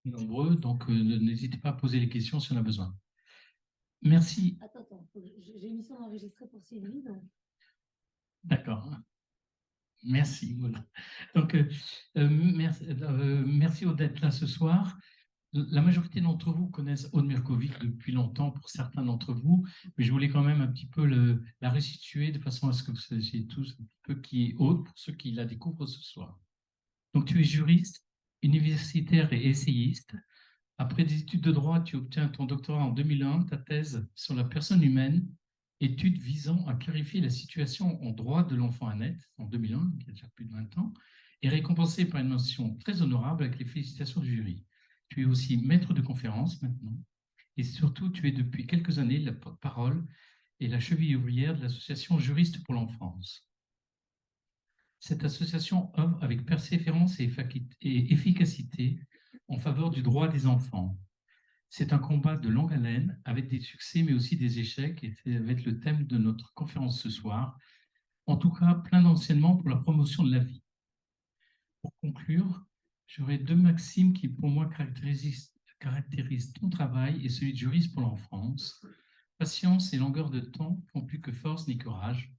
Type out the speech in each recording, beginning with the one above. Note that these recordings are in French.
Nombreux, donc n'hésitez pas à poser les questions si on a besoin. Merci. Attends, j'ai mis ça enregistré pour Sylvie. Donc... D'accord. Merci. Voilà. Donc, merci d'être là ce soir. La majorité d'entre vous connaissent Aude Mirkovic depuis longtemps, pour certains d'entre vous, mais je voulais quand même un petit peu la restituer de façon à ce que vous sachiez tous un petit peu qui est Aude, pour ceux qui la découvrent ce soir. Donc, tu es juriste, universitaire et essayiste. Après des études de droit, tu obtiens ton doctorat en 2001, ta thèse sur la personne humaine, étude visant à clarifier la situation en droit de l'enfant à naître en 2001, donc il y a déjà plus de 20 ans, est récompensée par une mention très honorable avec les félicitations du jury. Tu es aussi maître de conférence maintenant, et surtout tu es depuis quelques années la porte-parole et la cheville ouvrière de l'association Juristes pour l'enfance. Cette association œuvre avec persévérance et efficacité en faveur du droit des enfants. C'est un combat de longue haleine, avec des succès mais aussi des échecs, et ça va être le thème de notre conférence ce soir. En tout cas, plein d'enseignements pour la promotion de la vie. Pour conclure, j'aurai deux maximes qui, pour moi, caractérisent ton travail et celui de juriste pour l'enfance. Patience et longueur de temps font plus que force ni courage.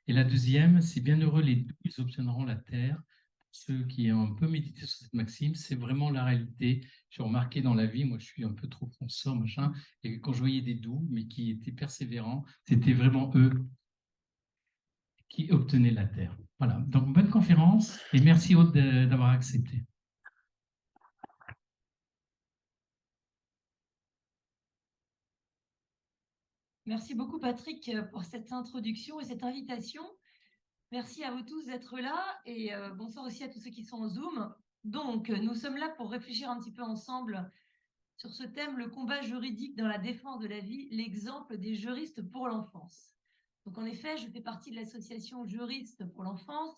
Et la deuxième, c'est bienheureux les doux, ils obtiendront la terre. Pour ceux qui ont un peu médité sur cette maxime, c'est vraiment la réalité. J'ai remarqué dans la vie, moi je suis un peu trop fonceur, machin, et quand je voyais des doux, mais qui étaient persévérants, c'était vraiment eux qui obtenaient la terre. Voilà, donc bonne conférence, et merci Aude d'avoir accepté. Merci beaucoup, Patrick, pour cette introduction et cette invitation. Merci à vous tous d'être là et bonsoir aussi à tous ceux qui sont en Zoom. Donc, nous sommes là pour réfléchir un petit peu ensemble sur ce thème, le combat juridique dans la défense de la vie, l'exemple des juristes pour l'enfance. Donc, en effet, je fais partie de l'association Juristes pour l'enfance,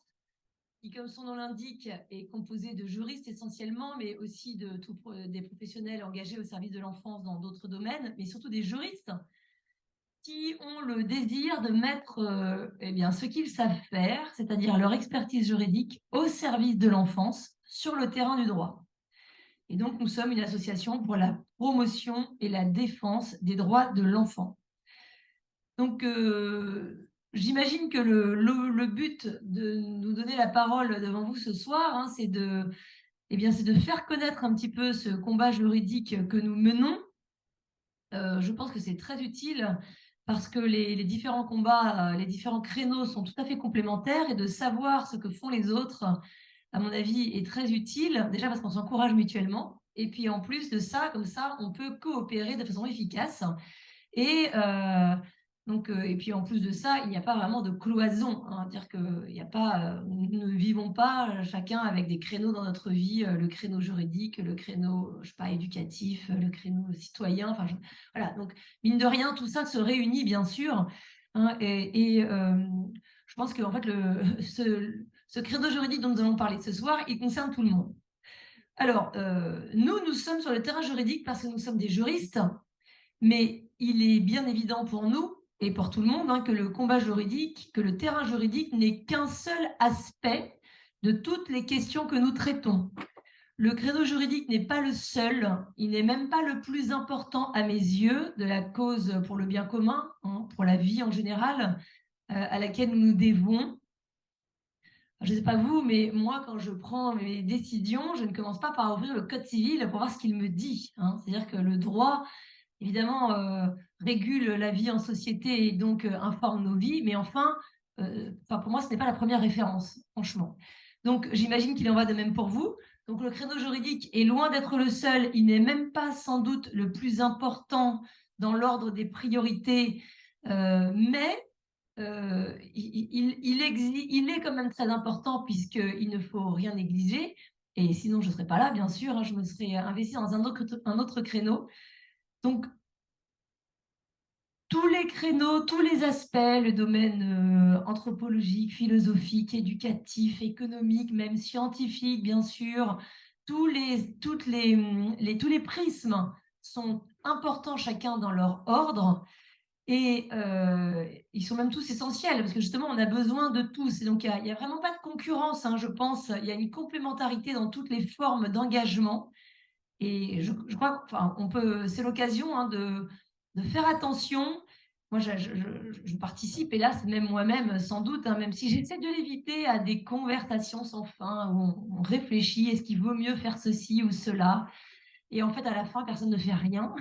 qui, comme son nom l'indique, est composée de juristes essentiellement, mais aussi des professionnels engagés au service de l'enfance dans d'autres domaines, mais surtout des juristes qui ont le désir de mettre eh bien, ce qu'ils savent faire, c'est-à-dire leur expertise juridique, au service de l'enfance sur le terrain du droit. Et donc, nous sommes une association pour la promotion et la défense des droits de l'enfant. Donc, j'imagine que le but de nous donner la parole devant vous ce soir, hein, c'est de faire connaître un petit peu ce combat juridique que nous menons. Je pense que c'est très utile parce que les différents combats, les différents créneaux sont tout à fait complémentaires et de savoir ce que font les autres, à mon avis, est très utile. Déjà parce qu'on s'encourage mutuellement. Et puis en plus de ça, comme ça, on peut coopérer de façon efficace. Et et puis en plus de ça, il n'y a pas vraiment de cloison, hein, dire que il n'y a pas, nous ne vivons pas chacun avec des créneaux dans notre vie, le créneau juridique, le créneau, je sais pas, éducatif, le créneau citoyen. Enfin, voilà. Donc mine de rien, tout ça se réunit bien sûr, hein, je pense que en fait ce créneau juridique dont nous allons parler ce soir, il concerne tout le monde. Alors, nous sommes sur le terrain juridique parce que nous sommes des juristes. Mais il est bien évident pour nous et pour tout le monde, hein, que le combat juridique, que le terrain juridique n'est qu'un seul aspect de toutes les questions que nous traitons. Le créneau juridique n'est pas le seul, il n'est même pas le plus important à mes yeux de la cause pour le bien commun, hein, pour la vie en général, à laquelle nous nous dévouons. Je ne sais pas vous, mais moi, quand je prends mes décisions, je ne commence pas par ouvrir le code civil pour voir ce qu'il me dit, hein. C'est-à-dire que le droit évidemment, régule la vie en société et donc informe nos vies, mais enfin, pour moi, ce n'est pas la première référence, franchement. Donc, j'imagine qu'il en va de même pour vous. Donc, le créneau juridique est loin d'être le seul, il n'est même pas sans doute le plus important dans l'ordre des priorités, mais il est quand même très important puisqu'il ne faut rien négliger. Et sinon, je ne serais pas là, bien sûr, hein, je me serais investie dans un autre créneau. Donc, tous les créneaux, tous les aspects, le domaine anthropologique, philosophique, éducatif, économique, même scientifique, bien sûr, tous les prismes sont importants chacun dans leur ordre. Et ils sont même tous essentiels, parce que justement, on a besoin de tous. Et donc, il n'y a vraiment pas de concurrence, hein, je pense. Il y a une complémentarité dans toutes les formes d'engagement. Et je crois c'est l'occasion, hein, de faire attention. Moi, je participe, et là, c'est même moi-même, sans doute, hein, même si j'essaie de l'éviter, à des conversations sans fin où on réfléchit, est-ce qu'il vaut mieux faire ceci ou cela? Et en fait, à la fin, personne ne fait rien.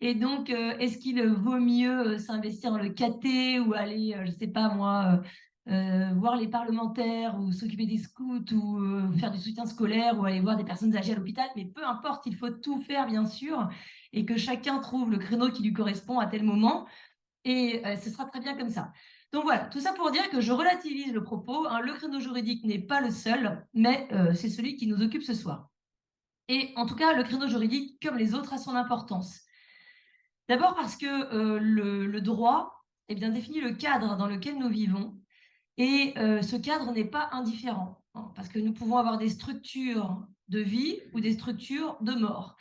Et donc, est-ce qu'il vaut mieux s'investir dans le caté ou aller, je ne sais pas moi, voir les parlementaires ou s'occuper des scouts ou faire du soutien scolaire ou aller voir des personnes âgées à l'hôpital? Mais peu importe, il faut tout faire, bien sûr, et que chacun trouve le créneau qui lui correspond à tel moment. Et ce sera très bien comme ça. Donc voilà, tout ça pour dire que je relativise le propos, hein. Le créneau juridique n'est pas le seul, mais c'est celui qui nous occupe ce soir. Et en tout cas, le créneau juridique, comme les autres, a son importance. D'abord parce que le droit, eh bien, définit le cadre dans lequel nous vivons, et ce cadre n'est pas indifférent, hein, parce que nous pouvons avoir des structures de vie ou des structures de mort,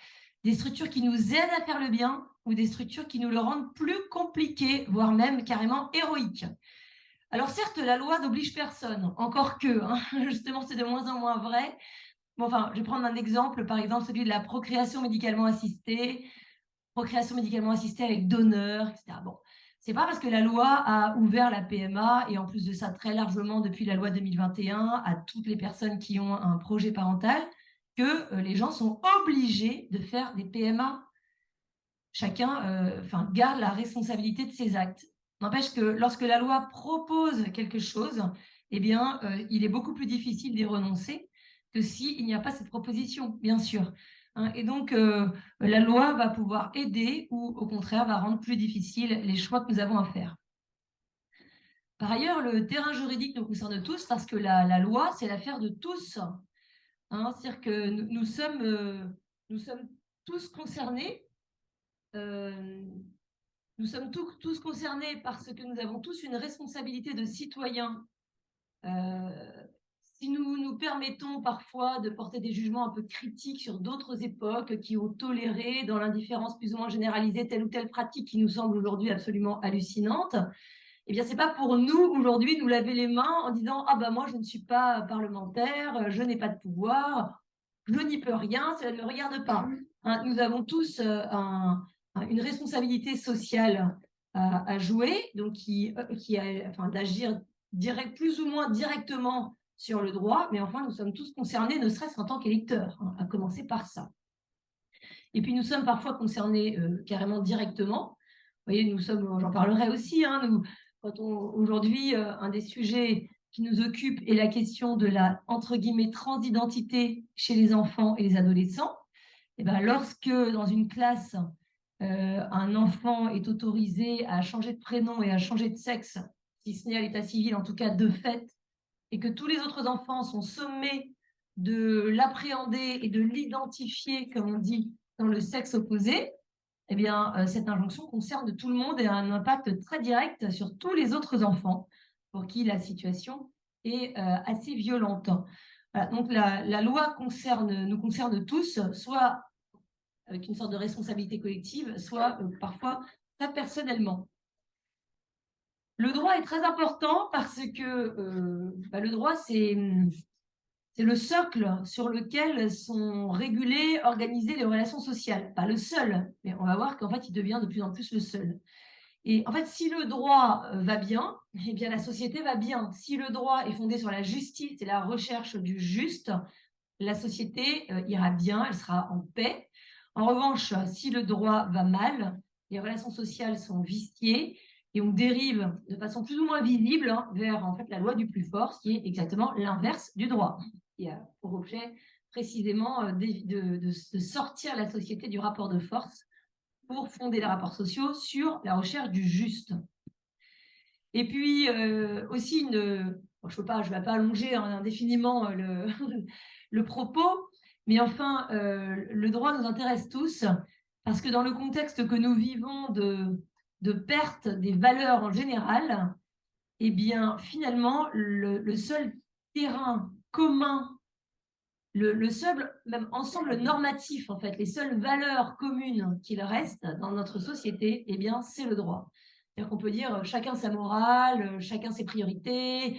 des structures qui nous aident à faire le bien ou des structures qui nous le rendent plus compliqué, voire même carrément héroïque. Alors certes, la loi n'oblige personne, encore que, hein, justement, c'est de moins en moins vrai. Bon, enfin, je vais prendre un exemple, par exemple celui de la procréation médicalement assistée avec donneur, etc. Bon, c'est pas parce que la loi a ouvert la PMA, et en plus de ça très largement depuis la loi 2021, à toutes les personnes qui ont un projet parental, que les gens sont obligés de faire des PMA. Chacun garde la responsabilité de ses actes. N'empêche que lorsque la loi propose quelque chose, eh bien, il est beaucoup plus difficile d'y renoncer que s'il n'y a pas cette proposition, bien sûr, hein. Et donc, la loi va pouvoir aider ou au contraire va rendre plus difficile les choix que nous avons à faire. Par ailleurs, le terrain juridique nous concerne tous parce que la loi, c'est l'affaire de tous, hein. C'est-à-dire que nous sommes tous concernés. Nous sommes tous concernés parce que nous avons tous une responsabilité de citoyens. Si nous nous permettons parfois de porter des jugements un peu critiques sur d'autres époques qui ont toléré dans l'indifférence plus ou moins généralisée telle ou telle pratique qui nous semble aujourd'hui absolument hallucinante, eh bien, c'est pas pour nous aujourd'hui nous laver les mains en disant ah ben moi je ne suis pas parlementaire, je n'ai pas de pouvoir, je n'y peux rien, cela ne me regarde pas. Hein, nous avons tous une responsabilité sociale à jouer, donc d'agir plus ou moins directement sur le droit, mais enfin nous sommes tous concernés, ne serait-ce qu'en tant qu'électeurs, hein, à commencer par ça. Et puis nous sommes parfois concernés carrément directement. Vous voyez, j'en parlerai aussi, hein, aujourd'hui, un des sujets qui nous occupe est la question de la, entre guillemets, transidentité chez les enfants et les adolescents. Et ben, lorsque dans une classe, un enfant est autorisé à changer de prénom et à changer de sexe, si ce n'est à l'état civil, en tout cas de fait, et que tous les autres enfants sont sommés de l'appréhender et de l'identifier, comme on dit, dans le sexe opposé, eh bien, cette injonction concerne tout le monde et a un impact très direct sur tous les autres enfants pour qui la situation est assez violente. Voilà, donc la loi nous concerne tous, soit avec une sorte de responsabilité collective, soit parfois très personnellement. Le droit est très important parce que le droit, c'est le socle sur lequel sont régulées, organisées les relations sociales. Pas le seul, mais on va voir qu'en fait, il devient de plus en plus le seul. Et en fait, si le droit va bien, eh bien la société va bien. Si le droit est fondé sur la justice et la recherche du juste, la société ira bien, elle sera en paix. En revanche, si le droit va mal, les relations sociales sont viciées et on dérive de façon plus ou moins visible, hein, vers en fait la loi du plus fort, ce qui est exactement l'inverse du droit, qui a pour objet précisément de sortir la société du rapport de force pour fonder les rapports sociaux sur la recherche du juste. Et puis aussi je ne vais pas allonger indéfiniment le propos, mais enfin le droit nous intéresse tous parce que dans le contexte que nous vivons de perte des valeurs en général, eh bien finalement le seul terrain commun, le seul même ensemble normatif, en fait, les seules valeurs communes qu'il reste dans notre société, eh bien c'est le droit. C'est-à-dire qu'on peut dire chacun sa morale, chacun ses priorités,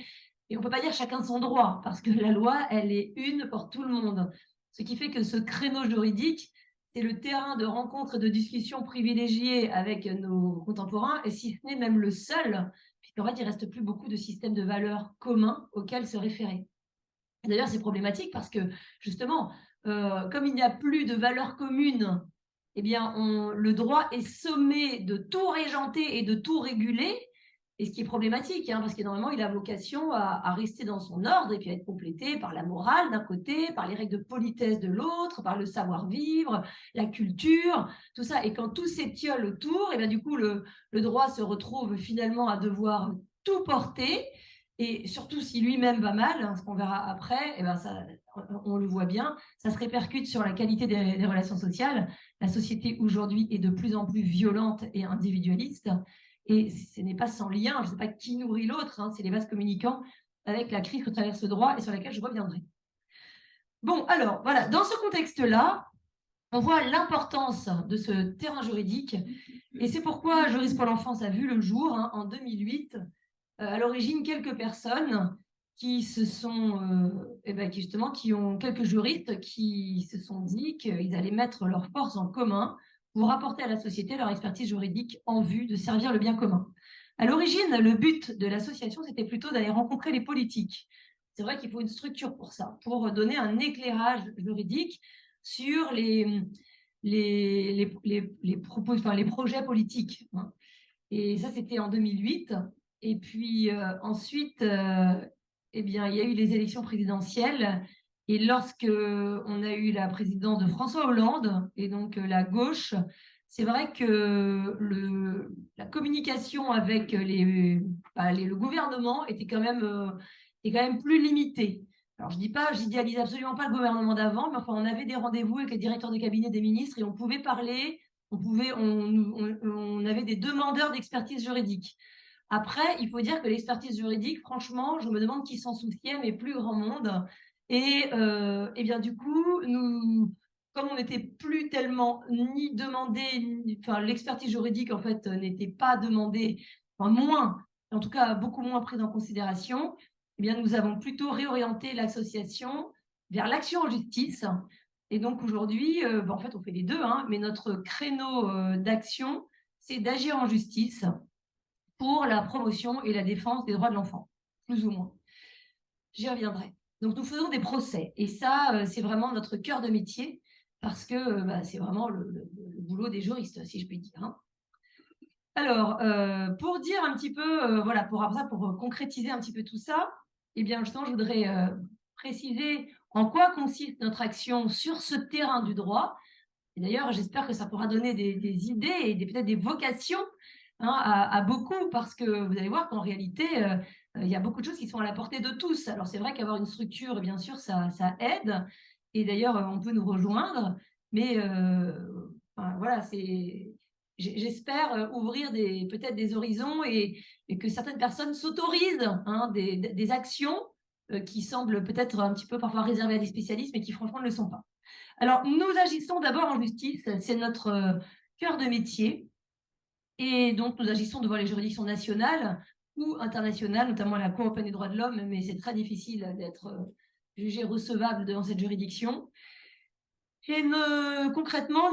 et on ne peut pas dire chacun son droit, parce que la loi, elle est une pour tout le monde. Ce qui fait que ce créneau juridique, c'est le terrain de rencontre et de discussion privilégié avec nos contemporains, et si ce n'est même le seul, puisqu'en fait, il ne reste plus beaucoup de systèmes de valeurs communs auxquels se référer. D'ailleurs, c'est problématique parce que, justement, comme il n'y a plus de valeurs communes, eh bien, le droit est sommé de tout régenter et de tout réguler, et ce qui est problématique, hein, parce que normalement, il a vocation à rester dans son ordre et puis à être complété par la morale d'un côté, par les règles de politesse de l'autre, par le savoir-vivre, la culture, tout ça. Et quand tout s'étiole autour, eh bien, du coup, le droit se retrouve finalement à devoir tout porter. Et surtout si lui-même va mal, hein, ce qu'on verra après, eh ben ça, on le voit bien, ça se répercute sur la qualité des relations sociales. La société aujourd'hui est de plus en plus violente et individualiste. Et ce n'est pas sans lien, je ne sais pas qui nourrit l'autre, hein, c'est les vases communicants avec la crise que traverse le droit et sur laquelle je reviendrai. Bon, alors voilà, dans ce contexte-là, on voit l'importance de ce terrain juridique. Et c'est pourquoi Juris pour l'enfance a vu le jour, hein, en 2008. À l'origine, quelques personnes qui se sont, qui ont quelques juristes qui se sont dit qu'ils allaient mettre leurs forces en commun pour apporter à la société leur expertise juridique en vue de servir le bien commun. À l'origine, le but de l'association, c'était plutôt d'aller rencontrer les politiques. C'est vrai qu'il faut une structure pour ça, pour donner un éclairage juridique sur les projets politiques. Et ça, c'était en 2008. Et puis ensuite, eh bien, il y a eu les élections présidentielles. Et lorsque on a eu la présidence de François Hollande, et donc la gauche, c'est vrai que la communication avec le gouvernement était quand même plus limitée. Alors, je dis pas, j'idéalise absolument pas le gouvernement d'avant, mais enfin, on avait des rendez-vous avec les directeurs de cabinet des ministres et on pouvait parler, on avait des demandeurs d'expertise juridique. Après, il faut dire que l'expertise juridique, franchement, je me demande qui s'en souciait, mais plus grand monde. Et bien, du coup, nous, comme on n'était plus tellement ni demandé, enfin, l'expertise juridique, en fait, n'était pas demandée, enfin, moins, en tout cas, beaucoup moins prise en considération, eh bien, nous avons plutôt réorienté l'association vers l'action en justice. Et donc, aujourd'hui, en fait, on fait les deux, hein, mais notre créneau d'action, c'est d'agir en justice pour la promotion et la défense des droits de l'enfant, plus ou moins. J'y reviendrai. Donc, nous faisons des procès. Et ça, c'est vraiment notre cœur de métier parce que c'est vraiment le boulot des juristes, si je puis dire. Hein. Alors, pour dire un petit peu, voilà, pour concrétiser un petit peu tout ça, eh bien, je voudrais préciser en quoi consiste notre action sur ce terrain du droit. Et d'ailleurs, j'espère que ça pourra donner des idées et peut-être des vocations, hein, à beaucoup, parce que vous allez voir qu'en réalité, il y a beaucoup de choses qui sont à la portée de tous. Alors, c'est vrai qu'avoir une structure, bien sûr, ça aide. Et d'ailleurs, on peut nous rejoindre. Mais voilà, j'espère ouvrir peut-être des horizons et que certaines personnes s'autorisent, hein, des actions qui semblent peut-être un petit peu parfois réservées à des spécialistes, mais qui franchement ne le sont pas. Alors, nous agissons d'abord en justice, c'est notre cœur de métier. Et donc, nous agissons devant les juridictions nationales ou internationales, notamment la Cour européenne des droits de l'homme, mais c'est très difficile d'être jugé recevable devant cette juridiction. Et concrètement,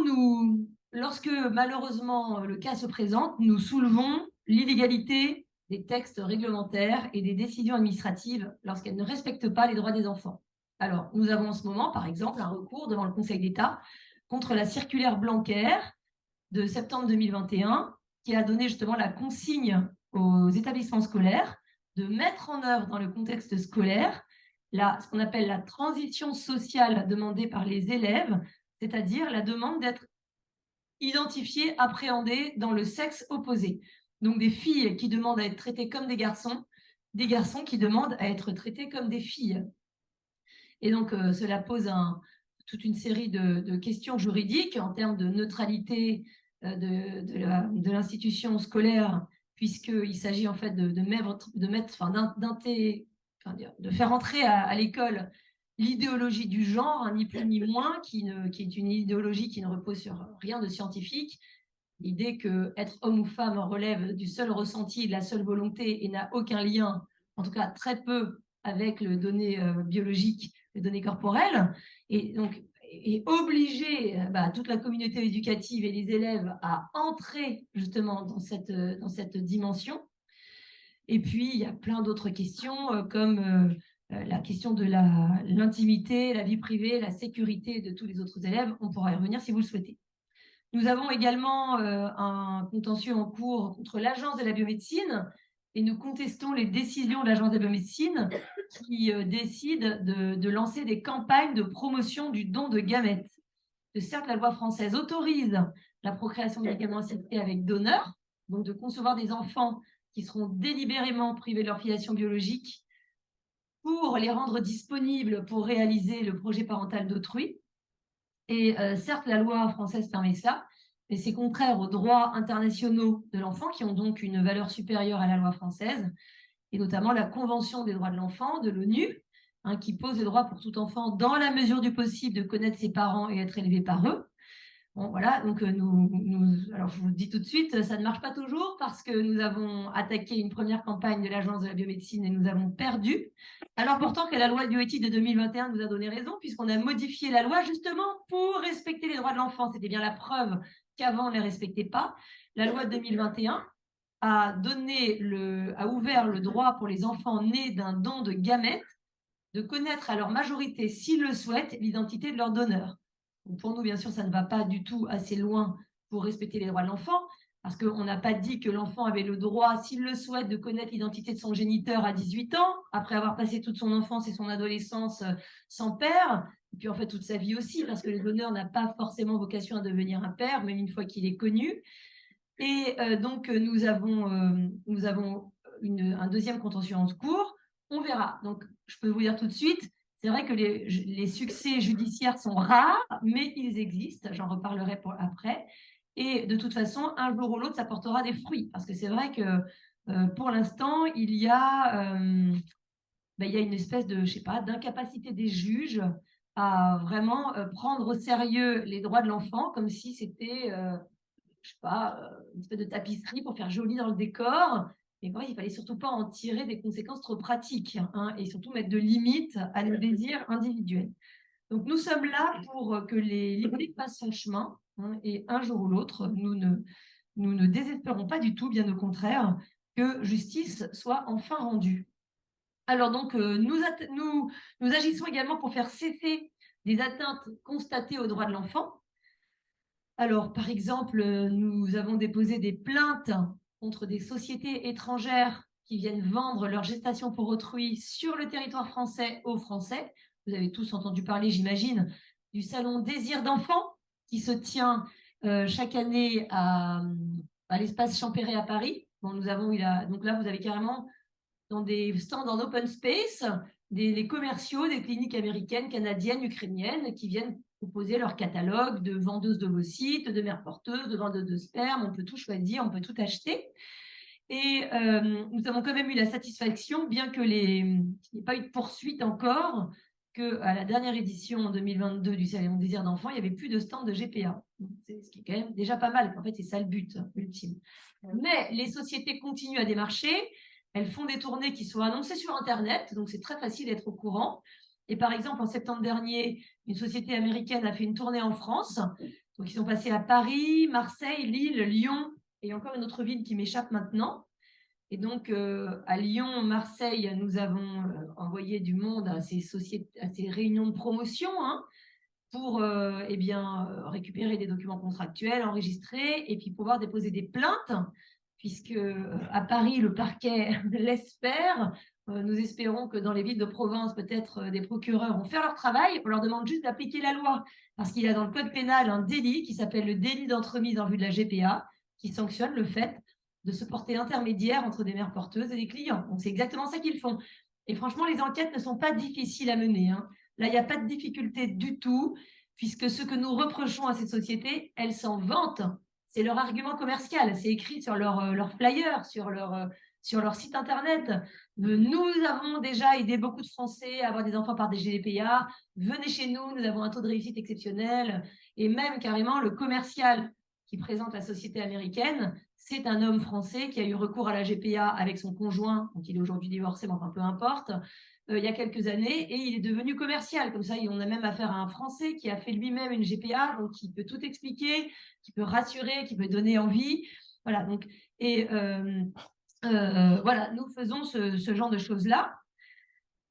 lorsque malheureusement le cas se présente, nous soulevons l'illégalité des textes réglementaires et des décisions administratives lorsqu'elles ne respectent pas les droits des enfants. Alors, nous avons en ce moment, par exemple, un recours devant le Conseil d'État contre la circulaire Blanquer de septembre 2021 qui a donné justement la consigne aux établissements scolaires de mettre en œuvre dans le contexte scolaire ce qu'on appelle la transition sociale demandée par les élèves, c'est-à-dire la demande d'être identifiées, appréhendées dans le sexe opposé. Donc des filles qui demandent à être traitées comme des garçons qui demandent à être traités comme des filles. Et donc cela pose toute une série de questions juridiques en termes de neutralité de l'institution scolaire, puisqu'il s'agit en fait de faire entrer à l'école l'idéologie du genre, ni plus ni moins, qui est une idéologie qui ne repose sur rien de scientifique, l'idée que être homme ou femme relève du seul ressenti, de la seule volonté et n'a aucun lien, en tout cas très peu, avec les données biologiques, les données corporelles, et donc et obliger toute la communauté éducative et les élèves à entrer justement dans cette dimension. Et puis, il y a plein d'autres questions comme la question de l'intimité, la vie privée, la sécurité de tous les autres élèves. On pourra y revenir si vous le souhaitez. Nous avons également un contentieux en cours contre l'Agence de la biomédecine et nous contestons les décisions de l'Agence de la biomédecine qui décide de lancer des campagnes de promotion du don de gamètes. Certes, la loi française autorise la procréation médicalement assistée avec donneur, donc de concevoir des enfants qui seront délibérément privés de leur filiation biologique pour les rendre disponibles pour réaliser le projet parental d'autrui. Et certes, la loi française permet ça, mais c'est contraire aux droits internationaux de l'enfant qui ont donc une valeur supérieure à la loi française, et notamment la Convention des droits de l'enfant de l'ONU, qui pose le droit pour tout enfant, dans la mesure du possible, de connaître ses parents et être élevé par eux. Bon, voilà, donc alors je vous le dis tout de suite, ça ne marche pas toujours parce que nous avons attaqué une première campagne de l'Agence de la biomédecine et nous avons perdu. Alors pourtant que la loi de bioéthique de 2021 nous a donné raison puisqu'on a modifié la loi justement pour respecter les droits de l'enfant. C'était bien la preuve qu'avant on ne les respectait pas. La loi de 2021 a ouvert le droit pour les enfants nés d'un don de gamètes de connaître à leur majorité, s'ils le souhaitent, l'identité de leur donneur. Donc pour nous, bien sûr, ça ne va pas du tout assez loin pour respecter les droits de l'enfant, parce qu'on n'a pas dit que l'enfant avait le droit, s'il le souhaite, de connaître l'identité de son géniteur à 18 ans, après avoir passé toute son enfance et son adolescence sans père, et puis en fait toute sa vie aussi, parce que le donneur n'a pas forcément vocation à devenir un père, même une fois qu'il est connu. Et donc nous avons un deuxième contentieux en cours. On verra. Donc je peux vous dire tout de suite, c'est vrai que les succès judiciaires sont rares, mais ils existent. J'en reparlerai après. Et de toute façon, un jour ou l'autre, ça portera des fruits. Parce que c'est vrai que pour l'instant, il y a une espèce de, je sais pas, d'incapacité des juges à vraiment prendre au sérieux les droits de l'enfant, comme si c'était, je sais pas, une espèce de tapisserie pour faire joli dans le décor. Mais il fallait surtout pas en tirer des conséquences trop pratiques et surtout mettre de limites à nos désirs individuels. Donc nous sommes là pour que les libertés fassent son chemin et un jour ou l'autre, nous ne désespérons pas du tout, bien au contraire, que justice soit enfin rendue. Alors donc nous agissons également pour faire cesser des atteintes constatées aux droits de l'enfant. Alors, par exemple, nous avons déposé des plaintes contre des sociétés étrangères qui viennent vendre leur gestation pour autrui sur le territoire français aux Français. Vous avez tous entendu parler, j'imagine, du salon Désir d'enfant qui se tient chaque année à l'espace Champéret à Paris. Bon, donc là, vous avez carrément dans des stands en open space les commerciaux des cliniques américaines, canadiennes, ukrainiennes qui viennent proposer leur catalogue de vendeuses d'ovocytes, de mères porteuses, de vendeuses de sperme. On peut tout choisir, on peut tout acheter. Et nous avons quand même eu la satisfaction, bien que qu'il n'y ait pas eu de poursuite encore, qu'à la dernière édition en 2022 du Salon Désir d'enfant, il n'y avait plus de stand de GPA. Ce qui est quand même déjà pas mal. En fait, c'est ça le but ultime. Mais les sociétés continuent à démarcher. Elles font des tournées qui sont annoncées sur Internet, donc c'est très facile d'être au courant. Et par exemple, en septembre dernier, une société américaine a fait une tournée en France. Donc, ils sont passés à Paris, Marseille, Lille, Lyon et encore une autre ville qui m'échappe maintenant. Et donc, à Lyon, Marseille, nous avons envoyé du monde à ces réunions de promotion pour récupérer des documents contractuels, enregistrer et puis pouvoir déposer des plaintes puisque à Paris, le parquet laisse faire. Nous espérons que dans les villes de province, peut-être des procureurs vont faire leur travail. On leur demande juste d'appliquer la loi, parce qu'il y a dans le code pénal un délit qui s'appelle le délit d'entremise en vue de la GPA, qui sanctionne le fait de se porter intermédiaire entre des mères porteuses et des clients. Donc c'est exactement ça qu'ils font. Et franchement, les enquêtes ne sont pas difficiles à mener. Là, il n'y a pas de difficulté du tout, puisque ce que nous reprochons à ces sociétés, elles s'en vantent. C'est leur argument commercial, c'est écrit sur leur flyer, sur leur site internet. Nous avons déjà aidé beaucoup de Français à avoir des enfants par des GPA. Venez chez nous, nous avons un taux de réussite exceptionnel. Et même carrément le commercial qui présente la société américaine, c'est un homme français qui a eu recours à la GPA avec son conjoint, donc il est aujourd'hui divorcé, mais enfin peu importe, il y a quelques années, et il est devenu commercial. Comme ça, on a même affaire à un Français qui a fait lui-même une GPA, donc qui peut tout expliquer, qui peut rassurer, qui peut donner envie. Voilà, donc, et voilà, nous faisons ce genre de choses-là.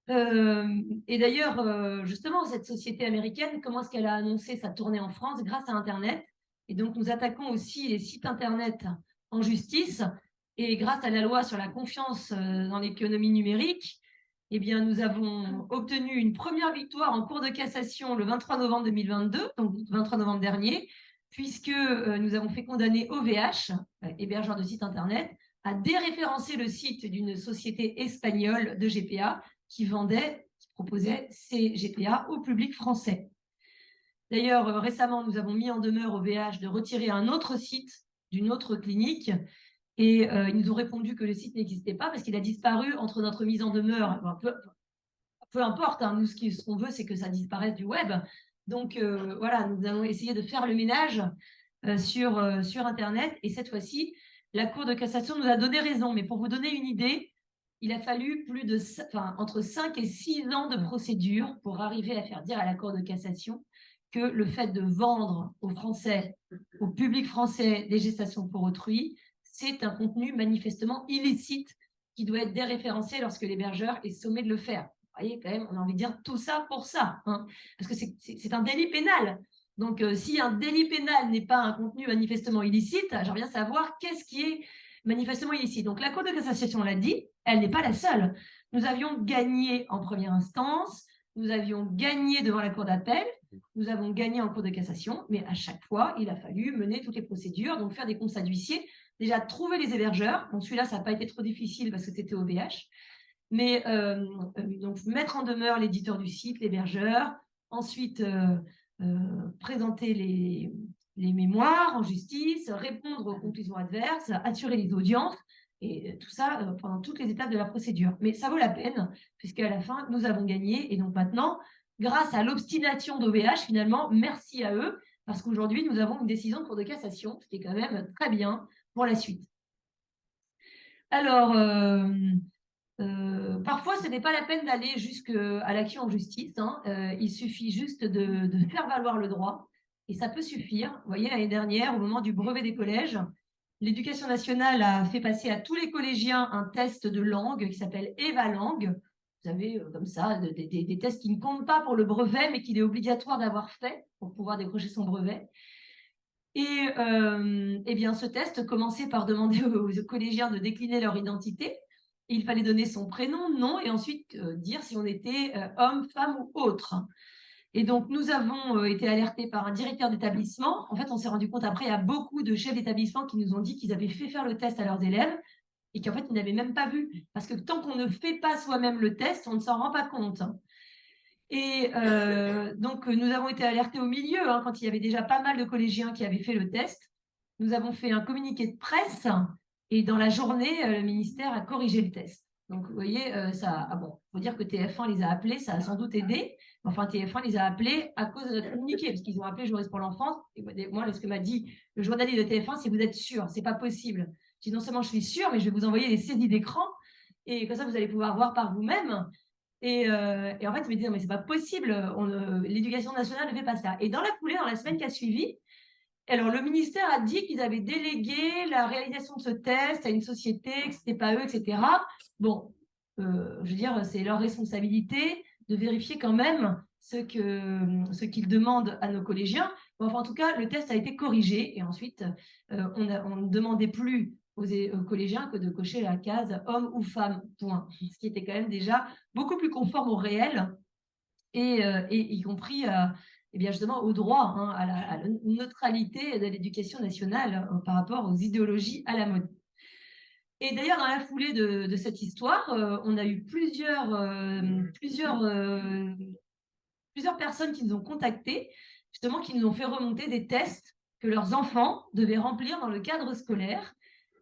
Et d'ailleurs, justement, cette société américaine, comment est-ce qu'elle a annoncé sa tournée en France? Grâce à Internet. Et donc, nous attaquons aussi les sites Internet en justice. Et grâce à la loi sur la confiance dans l'économie numérique, eh bien, nous avons obtenu une première victoire en cour de cassation le 23 novembre 2022, donc 23 novembre dernier, puisque nous avons fait condamner OVH, hébergeur de site Internet, à déréférencer le site d'une société espagnole de GPA qui proposait ces GPA au public français. D'ailleurs, récemment, nous avons mis en demeure OVH de retirer un autre site d'une autre clinique et ils nous ont répondu que le site n'existait pas parce qu'il a disparu entre notre mise en demeure. Peu importe, hein, nous, ce qu'on veut, c'est que ça disparaisse du web. Donc, voilà, nous allons essayer de faire le ménage sur Internet. Et cette fois-ci, la Cour de cassation nous a donné raison. Mais pour vous donner une idée, il a fallu entre 5 et 6 ans de procédure pour arriver à faire dire à la Cour de cassation que le fait de vendre aux Français, au public français, des gestations pour autrui, c'est un contenu manifestement illicite qui doit être déréférencé lorsque l'hébergeur est sommé de le faire. Vous voyez, quand même, on a envie de dire tout ça pour ça, hein, parce que c'est un délit pénal. Donc, si un délit pénal n'est pas un contenu manifestement illicite, j'aimerais bien savoir qu'est-ce qui est manifestement illicite. Donc, la Cour de cassation l'a dit, elle n'est pas la seule. Nous avions gagné en première instance, nous avions gagné devant la Cour d'appel, nous avons gagné en Cour de cassation, mais à chaque fois, il a fallu mener toutes les procédures, donc faire des constats d'huissier, déjà trouver les hébergeurs. Donc, celui-là, ça n'a pas été trop difficile parce que c'était OVH. Mais donc, mettre en demeure l'éditeur du site, l'hébergeur, ensuite présenter les mémoires en justice, répondre aux conclusions adverses, assurer les audiences, et tout ça pendant toutes les étapes de la procédure. Mais ça vaut la peine, puisqu'à la fin, nous avons gagné. Et donc maintenant, grâce à l'obstination d'OVH, finalement, merci à eux, parce qu'aujourd'hui, nous avons une décision de Cour de cassation, ce qui est quand même très bien pour la suite. Alors, parfois, ce n'est pas la peine d'aller jusqu'à l'action en justice. Hein. Il suffit juste de faire valoir le droit et ça peut suffire. Vous voyez, l'année dernière, au moment du brevet des collèges, l'Éducation nationale a fait passer à tous les collégiens un test de langue qui s'appelle EvaLangue. Vous avez comme ça des tests qui ne comptent pas pour le brevet, mais qu'il est obligatoire d'avoir fait pour pouvoir décrocher son brevet. Et eh bien, ce test commençait par demander aux collégiens de décliner leur identité. Il fallait donner son prénom, nom, et ensuite dire si on était homme, femme ou autre. Et donc, nous avons été alertés par un directeur d'établissement. En fait, on s'est rendu compte après, il y a beaucoup de chefs d'établissement qui nous ont dit qu'ils avaient fait faire le test à leurs élèves et qu'en fait, ils n'avaient même pas vu. Parce que tant qu'on ne fait pas soi-même le test, on ne s'en rend pas compte. Et donc, nous avons été alertés au milieu, hein, quand il y avait déjà pas mal de collégiens qui avaient fait le test. Nous avons fait un communiqué de presse et dans la journée, le ministère a corrigé le test. Donc, vous voyez, bon, il faut dire que TF1 les a appelés, ça a sans doute aidé. Enfin, TF1 les a appelés à cause de notre communiqué, parce qu'ils ont appelé Journaliste pour l'enfance. Et moi, ce que m'a dit le journaliste de TF1, c'est vous êtes sûr, c'est pas possible. Je dis non seulement je suis sûr, mais je vais vous envoyer les saisies d'écran. Et comme ça, vous allez pouvoir voir par vous-même. Et en fait, il me disait, mais c'est pas possible, l'éducation nationale ne fait pas ça. Et dans la foulée, dans la semaine qui a suivi, alors le ministère a dit qu'ils avaient délégué la réalisation de ce test à une société, que ce n'était pas eux, etc. Bon, je veux dire, c'est leur responsabilité de vérifier quand même ce qu'ils demandent à nos collégiens. Bon, enfin, en tout cas, le test a été corrigé et ensuite, on ne demandait plus aux collégiens que de cocher la case homme ou femme, point. Ce qui était quand même déjà beaucoup plus conforme au réel et y compris eh bien justement au droit, hein, à la neutralité de l'éducation nationale par rapport aux idéologies à la mode. Et d'ailleurs, dans la foulée de cette histoire, on a eu plusieurs personnes qui nous ont contactés, justement, qui nous ont fait remonter des tests que leurs enfants devaient remplir dans le cadre scolaire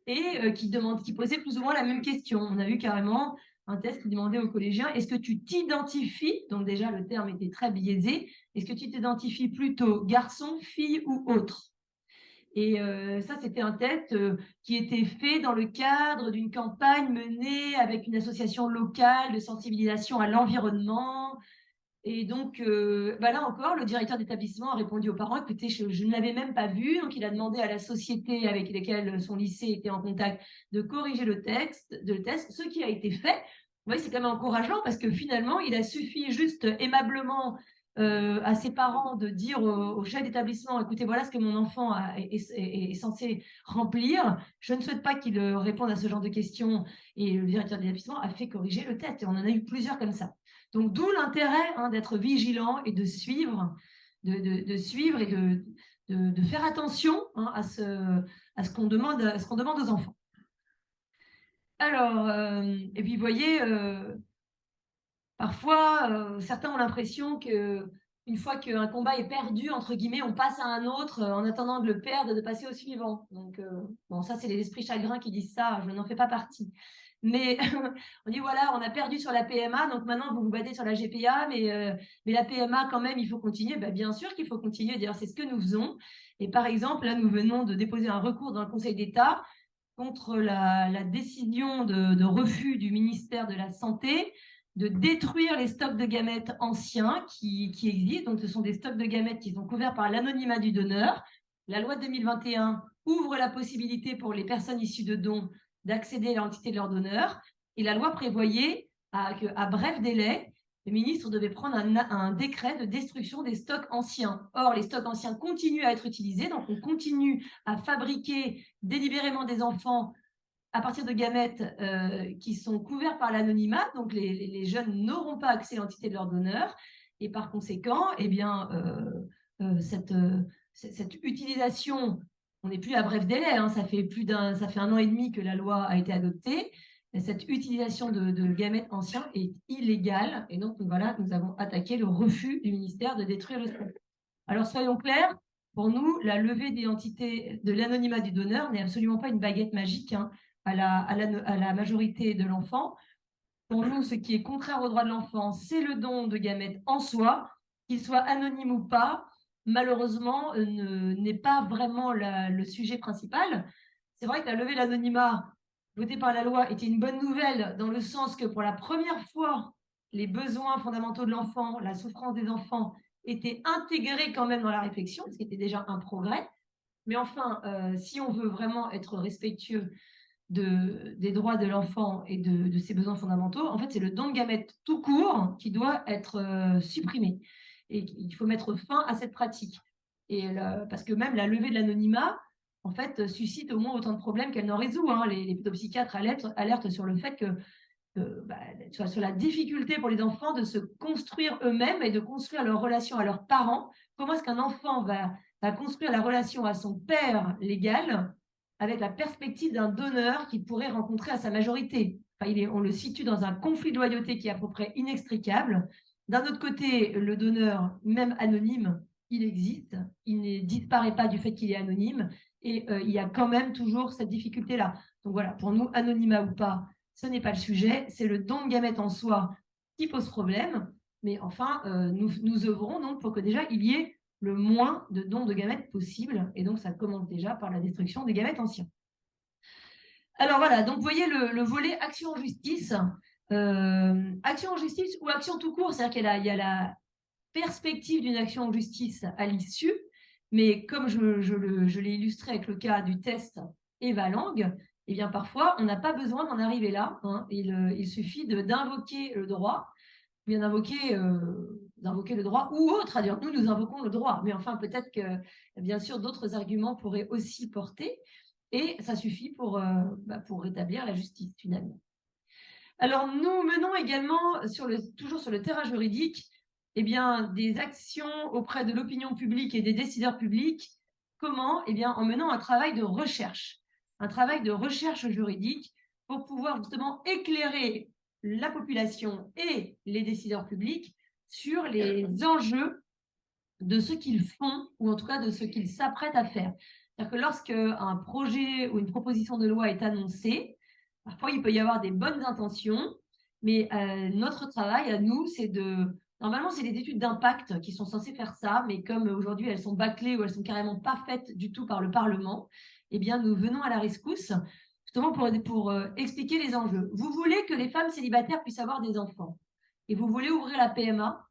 et qui posaient plus ou moins la même question. On a eu carrément un test qui demandait aux collégiens, est-ce que tu t'identifies, donc déjà le terme était très biaisé, est-ce que tu t'identifies plutôt garçon, fille ou autre? Et ça, c'était un test qui était fait dans le cadre d'une campagne menée avec une association locale de sensibilisation à l'environnement. Et donc, là encore, le directeur d'établissement a répondu aux parents, écoutez, je ne l'avais même pas vu. Donc, il a demandé à la société avec laquelle son lycée était en contact de corriger le test, ce qui a été fait. Vous voyez, c'est quand même encourageant parce que finalement, il a suffi juste aimablement à ses parents de dire au chef d'établissement, écoutez, voilà ce que mon enfant est censé remplir. Je ne souhaite pas qu'il réponde à ce genre de questions. Et le directeur d'établissement a fait corriger le test. Et on en a eu plusieurs comme ça. Donc, d'où l'intérêt d'être vigilant et de suivre, suivre et de faire attention à ce qu'on demande, aux enfants. Alors, et puis, vous voyez, parfois, certains ont l'impression qu'une fois qu'un combat est perdu, entre guillemets, on passe à un autre en attendant de le perdre et de passer au suivant. Donc, bon, ça, c'est les esprits chagrins qui disent ça, je n'en fais pas partie. Mais on dit, voilà, on a perdu sur la PMA, donc maintenant, vous vous battez sur la GPA, mais la PMA, quand même, il faut continuer. Ben, bien sûr qu'il faut continuer, d'ailleurs, c'est ce que nous faisons. Et par exemple, là, nous venons de déposer un recours dans le Conseil d'État contre la décision de refus du ministère de la Santé de détruire les stocks de gamètes anciens qui existent. Donc, ce sont des stocks de gamètes qui sont couverts par l'anonymat du donneur. La loi de 2021 ouvre la possibilité pour les personnes issues de dons d'accéder à l'identité de leur donneur. Et la loi prévoyait qu'à bref délai, le ministre devait prendre un décret de destruction des stocks anciens. Or, les stocks anciens continuent à être utilisés, donc on continue à fabriquer délibérément des enfants à partir de gamètes qui sont couverts par l'anonymat, donc les jeunes n'auront pas accès à l'identité de leur donneur, et par conséquent, eh bien, cette utilisation, on n'est plus à bref délai, ça fait 1 an et demi que la loi a été adoptée, et cette utilisation de gamètes anciens est illégale, et donc voilà, nous avons attaqué le refus du ministère de détruire le stock. Alors soyons clairs, pour nous, la levée d'identité de l'anonymat du donneur n'est absolument pas une baguette magique à la majorité de l'enfant. Pour nous, ce qui est contraire aux droits de l'enfant, c'est le don de gamètes en soi, qu'il soit anonyme ou pas, malheureusement, n'est pas vraiment le sujet principal. C'est vrai que la levée de l'anonymat votée par la loi était une bonne nouvelle dans le sens que pour la première fois, les besoins fondamentaux de l'enfant, la souffrance des enfants étaient intégrés quand même dans la réflexion, ce qui était déjà un progrès. Mais enfin, si on veut vraiment être respectueux des droits de l'enfant et de ses besoins fondamentaux, en fait, c'est le don de gamètes tout court qui doit être supprimé. Et il faut mettre fin à cette pratique. Parce que même la levée de l'anonymat, en fait, suscite au moins autant de problèmes qu'elle n'en résout. Les pédopsychiatres alertent sur le fait que sur la difficulté pour les enfants de se construire eux-mêmes et de construire leur relation à leurs parents. Comment est-ce qu'un enfant va construire la relation à son père légal avec la perspective d'un donneur qu'il pourrait rencontrer à sa majorité? On le situe dans un conflit de loyauté qui est à peu près inextricable. D'un autre côté, le donneur, même anonyme, il existe. Il ne disparaît pas du fait qu'il est anonyme. Et il y a quand même toujours cette difficulté-là. Donc voilà, pour nous, anonymat ou pas, ce n'est pas le sujet, c'est le don de gamètes en soi qui pose problème. Mais enfin, nous œuvrons donc pour que déjà il y ait le moins de dons de gamètes possible. Et donc, ça commence déjà par la destruction des gamètes anciens. Alors voilà, donc vous voyez le volet action en justice. Action en justice ou action tout court, c'est-à-dire qu'il y a la perspective d'une action en justice à l'issue. Mais comme je l'ai illustré avec le cas du test Eva Lang, eh bien parfois, on n'a pas besoin d'en arriver là. Il suffit d'invoquer le droit, bien d'invoquer le droit ou autre. D'ailleurs, nous invoquons le droit. Mais enfin, peut-être que, bien sûr, d'autres arguments pourraient aussi porter. Et ça suffit pour rétablir la justice, finalement. Alors, nous menons également, toujours sur le terrain juridique, eh bien, des actions auprès de l'opinion publique et des décideurs publics. Comment? Eh bien, en menant un travail de recherche juridique pour pouvoir justement éclairer la population et les décideurs publics sur les enjeux de ce qu'ils font, ou en tout cas de ce qu'ils s'apprêtent à faire. C'est-à-dire que lorsqu'un projet ou une proposition de loi est annoncée, parfois il peut y avoir des bonnes intentions, mais notre travail à nous, c'est de Normalement, c'est des études d'impact qui sont censées faire ça, mais comme aujourd'hui, elles sont bâclées ou elles sont carrément pas faites du tout par le Parlement, eh bien, nous venons à la rescousse, justement pour expliquer les enjeux. Vous voulez que les femmes célibataires puissent avoir des enfants et vous voulez ouvrir la PMA.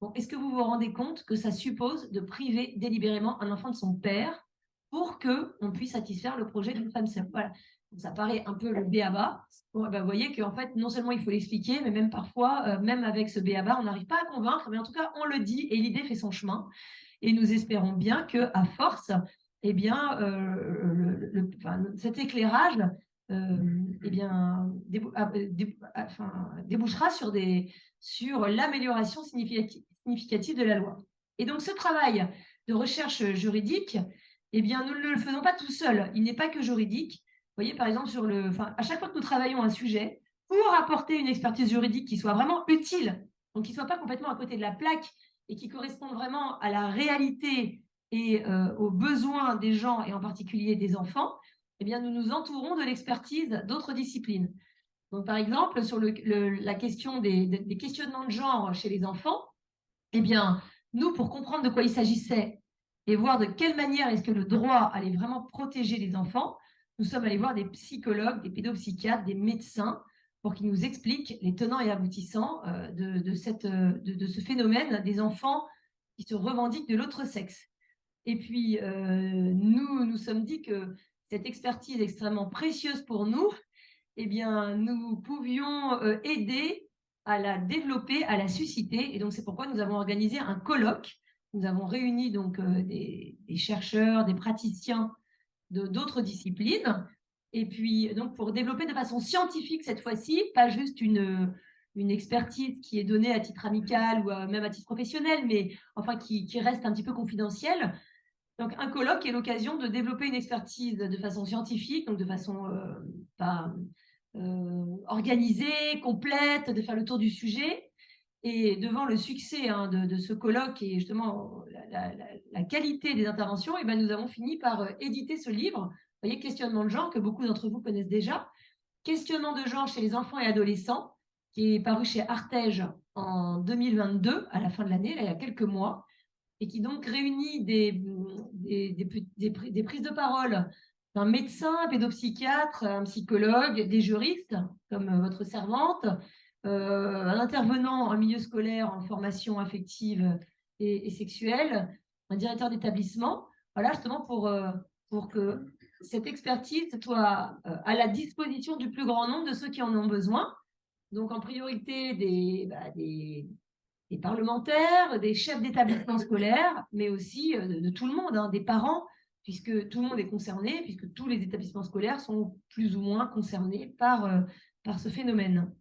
Bon, est-ce que vous vous rendez compte que ça suppose de priver délibérément un enfant de son père pour qu'on puisse satisfaire le projet d'une femme seule? Voilà. Donc, ça paraît un peu le b.a.-ba. Bon, ben, vous voyez qu'en fait, non seulement il faut l'expliquer, mais même parfois, même avec ce b.a.-ba, on n'arrive pas à convaincre, mais en tout cas, on le dit et l'idée fait son chemin. Et nous espérons bien qu'à force, eh bien, cet éclairage eh bien, débouchera sur l'amélioration significative de la loi. Et donc, ce travail de recherche juridique, eh bien, nous ne le faisons pas tout seul. Il n'est pas que juridique. Vous voyez, par exemple, à chaque fois que nous travaillons un sujet, pour apporter une expertise juridique qui soit vraiment utile, donc qui ne soit pas complètement à côté de la plaque et qui corresponde vraiment à la réalité et aux besoins des gens, et en particulier des enfants, eh bien, nous nous entourons de l'expertise d'autres disciplines. Donc, par exemple, sur la question des questionnements de genre chez les enfants, eh bien, nous, pour comprendre de quoi il s'agissait et voir de quelle manière est-ce que le droit allait vraiment protéger les enfants, nous sommes allés voir des psychologues, des pédopsychiatres, des médecins pour qu'ils nous expliquent les tenants et aboutissants de ce phénomène des enfants qui se revendiquent de l'autre sexe. Et puis, nous sommes dit que cette expertise extrêmement précieuse pour nous, eh bien, nous pouvions aider à la développer, à la susciter. Et donc, c'est pourquoi nous avons organisé un colloque. Nous avons réuni donc des chercheurs, des praticiens d'autres disciplines. Et puis, donc, pour développer de façon scientifique cette fois-ci, pas juste une expertise qui est donnée à titre amical ou même à titre professionnel, mais enfin qui reste un petit peu confidentielle. Donc, un colloque est l'occasion de développer une expertise de façon scientifique, donc de façon organisée, complète, de faire le tour du sujet. Et devant le succès de ce colloque et justement la qualité des interventions, et ben, nous avons fini par éditer ce livre, vous voyez, Questionnement de genre, que beaucoup d'entre vous connaissent déjà. Questionnement de genre chez les enfants et adolescents, qui est paru chez Artege en 2022, à la fin de l'année, il y a quelques mois, et qui donc réunit des prises de parole d'un médecin, un pédopsychiatre, un psychologue, des juristes, comme votre servante, un intervenant en milieu scolaire en formation affective et sexuelle, un directeur d'établissement, voilà, justement pour que cette expertise soit à la disposition du plus grand nombre de ceux qui en ont besoin. Donc, en priorité des parlementaires, des chefs d'établissement scolaire, mais aussi de tout le monde, hein, des parents, puisque tout le monde est concerné, puisque tous les établissements scolaires sont plus ou moins concernés par ce phénomène.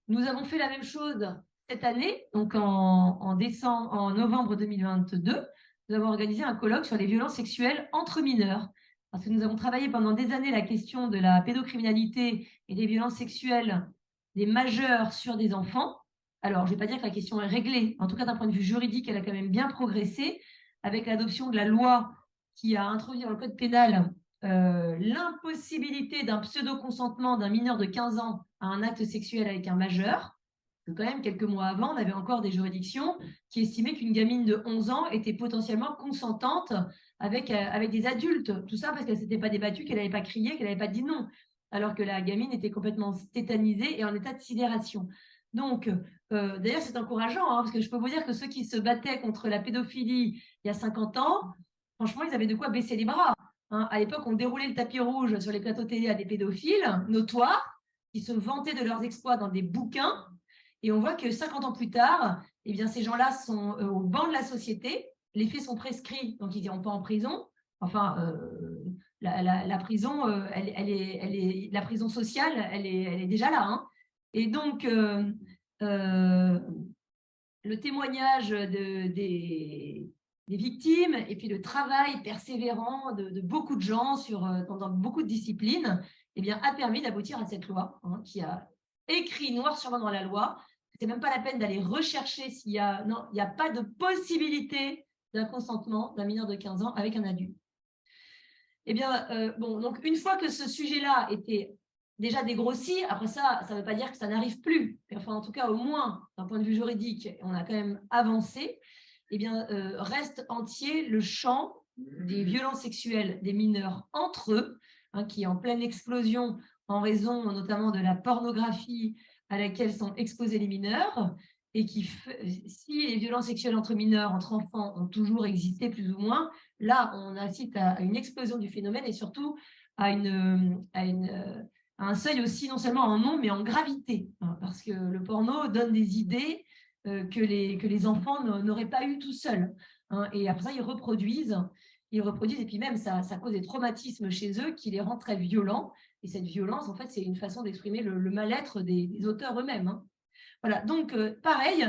Nous avons fait la même chose cette année, donc en novembre 2022, nous avons organisé un colloque sur les violences sexuelles entre mineurs, parce que nous avons travaillé pendant des années la question de la pédocriminalité et des violences sexuelles des majeurs sur des enfants. Alors, je ne vais pas dire que la question est réglée, en tout cas d'un point de vue juridique, elle a quand même bien progressé, avec l'adoption de la loi qui a introduit dans le code pénal l'impossibilité d'un pseudo-consentement d'un mineur de 15 ans à un acte sexuel avec un majeur. Quand même, quelques mois avant, on avait encore des juridictions qui estimaient qu'une gamine de 11 ans était potentiellement consentante avec des adultes. Tout ça parce qu'elle ne s'était pas débattue, qu'elle n'avait pas crié, qu'elle n'avait pas dit non, alors que la gamine était complètement tétanisée et en état de sidération. Donc, d'ailleurs, c'est encourageant, hein, parce que je peux vous dire que ceux qui se battaient contre la pédophilie il y a 50 ans, franchement, ils avaient de quoi baisser les bras. Hein. À l'époque, on déroulait le tapis rouge sur les plateaux télé à des pédophiles notoires qui se vantaient de leurs exploits dans des bouquins. Et on voit que 50 ans plus tard, eh bien, ces gens-là sont au banc de la société. Les faits sont prescrits, donc ils n'iront pas en prison. Enfin, la prison, la prison sociale, elle est déjà là. Hein. Et donc, le témoignage des victimes et puis le travail persévérant de beaucoup de gens dans beaucoup de disciplines, eh bien, a permis d'aboutir à cette loi, hein, qui a écrit noir sur blanc dans la loi. C'est même pas la peine d'aller rechercher s'il y a... Non, il n'y a pas de possibilité d'un consentement d'un mineur de 15 ans avec un adulte. Eh bien, bon, donc une fois que ce sujet-là était déjà dégrossi. Après ça ne veut pas dire que ça n'arrive plus. Enfin, en tout cas, au moins, d'un point de vue juridique, on a quand même avancé. Eh bien, reste entier le champ des violences sexuelles des mineurs entre eux, hein, qui est en pleine explosion en raison notamment de la pornographie à laquelle sont exposés les mineurs, et si les violences sexuelles entre mineurs, entre enfants, ont toujours existé plus ou moins, là, on assiste à une explosion du phénomène et surtout à un seuil aussi, non seulement en nombre, mais en gravité, hein, parce que le porno donne des idées que les enfants n'auraient pas eu tout seuls, hein, et après ça, ils reproduisent, et puis même, ça cause des traumatismes chez eux qui les rend très violents, et cette violence, en fait, c'est une façon d'exprimer le mal-être des auteurs eux-mêmes, hein. Voilà, donc pareil,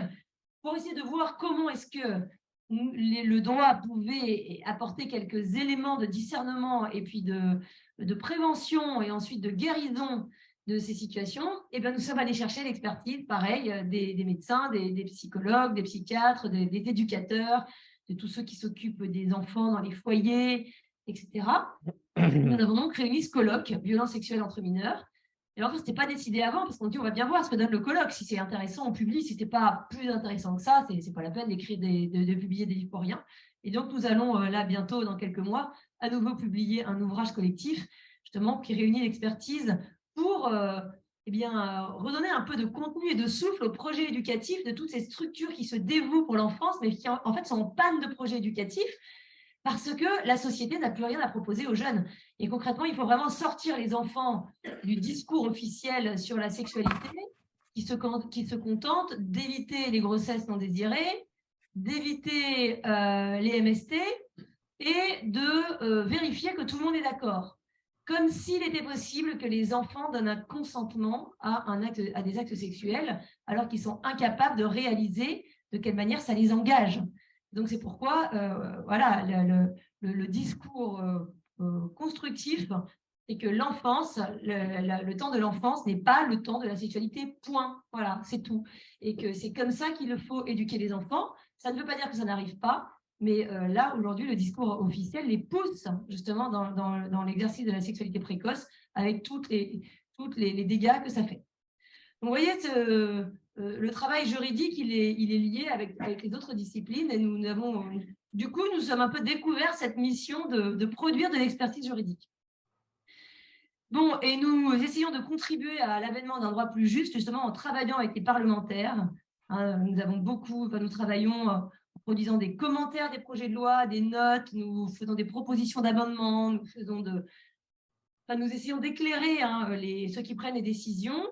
pour essayer de voir comment est-ce que le droit pouvait apporter quelques éléments de discernement et puis de prévention et ensuite de guérison de ces situations, eh bien, nous sommes allés chercher l'expertise, pareil, des médecins, des psychologues, des psychiatres, des éducateurs, de tous ceux qui s'occupent des enfants dans les foyers, etc. Nous avons donc réuni ce colloque, violence sexuelle entre mineurs. Et en fait, ce n'était pas décidé avant, parce qu'on dit on va bien voir ce que donne le colloque. Si c'est intéressant, on publie. Si ce n'est pas plus intéressant que ça, ce n'est pas la peine d'écrire de publier des livres pour rien. Et donc, nous allons là, bientôt, dans quelques mois, à nouveau publier un ouvrage collectif, justement, qui réunit l'expertise pour redonner un peu de contenu et de souffle au projet éducatif de toutes ces structures qui se dévouent pour l'enfance, mais qui, en fait, sont en panne de projet éducatif, parce que la société n'a plus rien à proposer aux jeunes. Et concrètement, il faut vraiment sortir les enfants du discours officiel sur la sexualité, qui se contente d'éviter les grossesses non désirées, d'éviter les MST et de vérifier que tout le monde est d'accord. Comme s'il était possible que les enfants donnent un consentement à des actes sexuels, alors qu'ils sont incapables de réaliser de quelle manière ça les engage. Donc, c'est pourquoi voilà, le discours constructif, c'est que l'enfance, le temps de l'enfance n'est pas le temps de la sexualité, point. Voilà, c'est tout. Et que c'est comme ça qu'il faut éduquer les enfants. Ça ne veut pas dire que ça n'arrive pas, mais là, aujourd'hui, le discours officiel les pousse justement dans l'exercice de la sexualité précoce, avec tous les dégâts que ça fait. Donc, vous voyez, le travail juridique, il est lié avec les autres disciplines, et nous sommes un peu découvert cette mission de produire de l'expertise juridique. Bon, et nous essayons de contribuer à l'avènement d'un droit plus juste, justement en travaillant avec les parlementaires. Nous travaillons en produisant des commentaires des projets de loi, des notes, nous faisons des propositions d'amendements, nous essayons d'éclairer ceux qui prennent les décisions.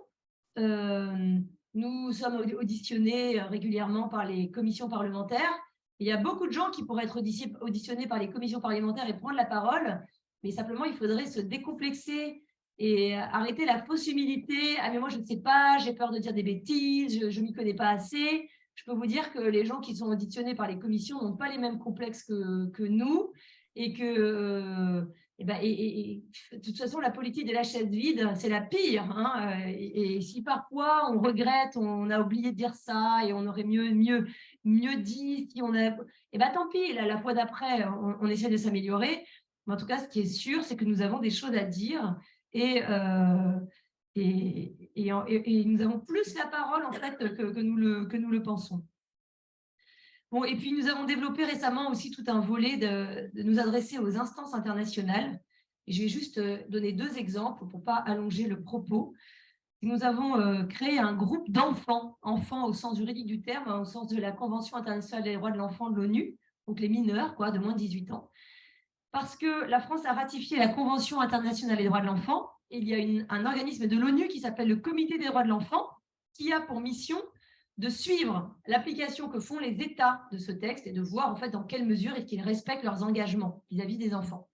Nous sommes auditionnés régulièrement par les commissions parlementaires. Il y a beaucoup de gens qui pourraient être auditionnés par les commissions parlementaires et prendre la parole, mais simplement, il faudrait se décomplexer et arrêter la fausse humilité. Ah, mais moi, je ne sais pas, j'ai peur de dire des bêtises, je ne m'y connais pas assez. Je peux vous dire que les gens qui sont auditionnés par les commissions n'ont pas les mêmes complexes que nous, et que... de toute façon, la politique de la chaise vide, c'est la pire, hein. Et si parfois on regrette, on a oublié de dire ça et on aurait mieux dit, si on a, tant pis, la fois d'après, on essaie de s'améliorer. Mais en tout cas, ce qui est sûr, c'est que nous avons des choses à dire, et nous avons plus la parole en fait que nous le pensons. Bon, et puis, nous avons développé récemment aussi tout un volet de nous adresser aux instances internationales. Et je vais juste donner 2 exemples pour ne pas allonger le propos. Nous avons créé un groupe d'enfants, enfants au sens juridique du terme, au sens de la Convention internationale des droits de l'enfant de l'ONU, donc les mineurs de moins de 18 ans. Parce que la France a ratifié la Convention internationale des droits de l'enfant. Il y a un organisme de l'ONU qui s'appelle le Comité des droits de l'enfant, qui a pour mission de suivre l'application que font les États de ce texte et de voir en fait dans quelle mesure est-ce qu'ils respectent leurs engagements vis-à-vis des enfants.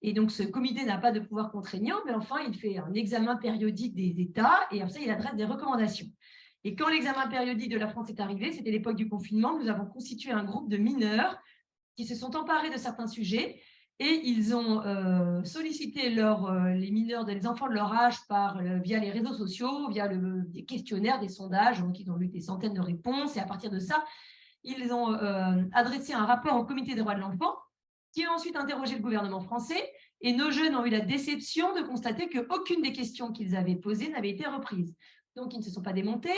Et donc, ce comité n'a pas de pouvoir contraignant, mais enfin, il fait un examen périodique des États et après, il adresse des recommandations. Et quand l'examen périodique de la France est arrivé, c'était l'époque du confinement, nous avons constitué un groupe de mineurs qui se sont emparés de certains sujets, et ils ont sollicité les mineurs, les enfants de leur âge via les réseaux sociaux, via des questionnaires, des sondages. Donc, ils ont eu des centaines de réponses, et à partir de ça, ils ont adressé un rapport au Comité des droits de l'enfant, qui a ensuite interrogé le gouvernement français, Et nos jeunes ont eu la déception de constater qu'aucune des questions qu'ils avaient posées n'avait été reprise. Donc, ils ne se sont pas démontés.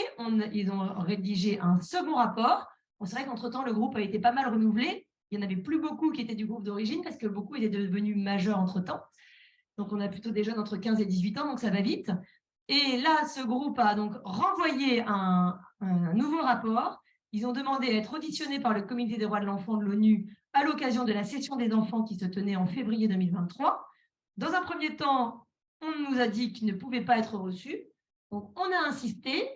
Ils ont rédigé un second rapport. Bon, c'est vrai qu'entre-temps, le groupe a été pas mal renouvelé. Il n'y en avait plus beaucoup qui étaient du groupe d'origine parce que beaucoup étaient devenus majeurs entre-temps. Donc, on a plutôt des jeunes entre 15 et 18 ans, donc ça va vite. Et là, ce groupe a donc renvoyé un nouveau rapport. Ils ont demandé à être auditionnés par le Comité des droits de l'enfant de l'ONU à l'occasion de la session des enfants qui se tenait en février 2023. Dans un premier temps, on nous a dit qu'ils ne pouvaient pas être reçus. Donc, on a insisté.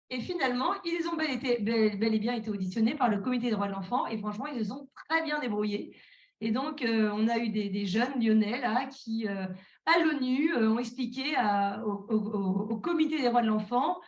Et finalement, ils ont bel et bien été auditionnés par le Comité des droits de l'enfant. Et franchement, ils se sont très bien débrouillés. Et donc, on a eu des jeunes lyonnais là, qui, à l'ONU, ont expliqué au Comité des droits de l'enfant,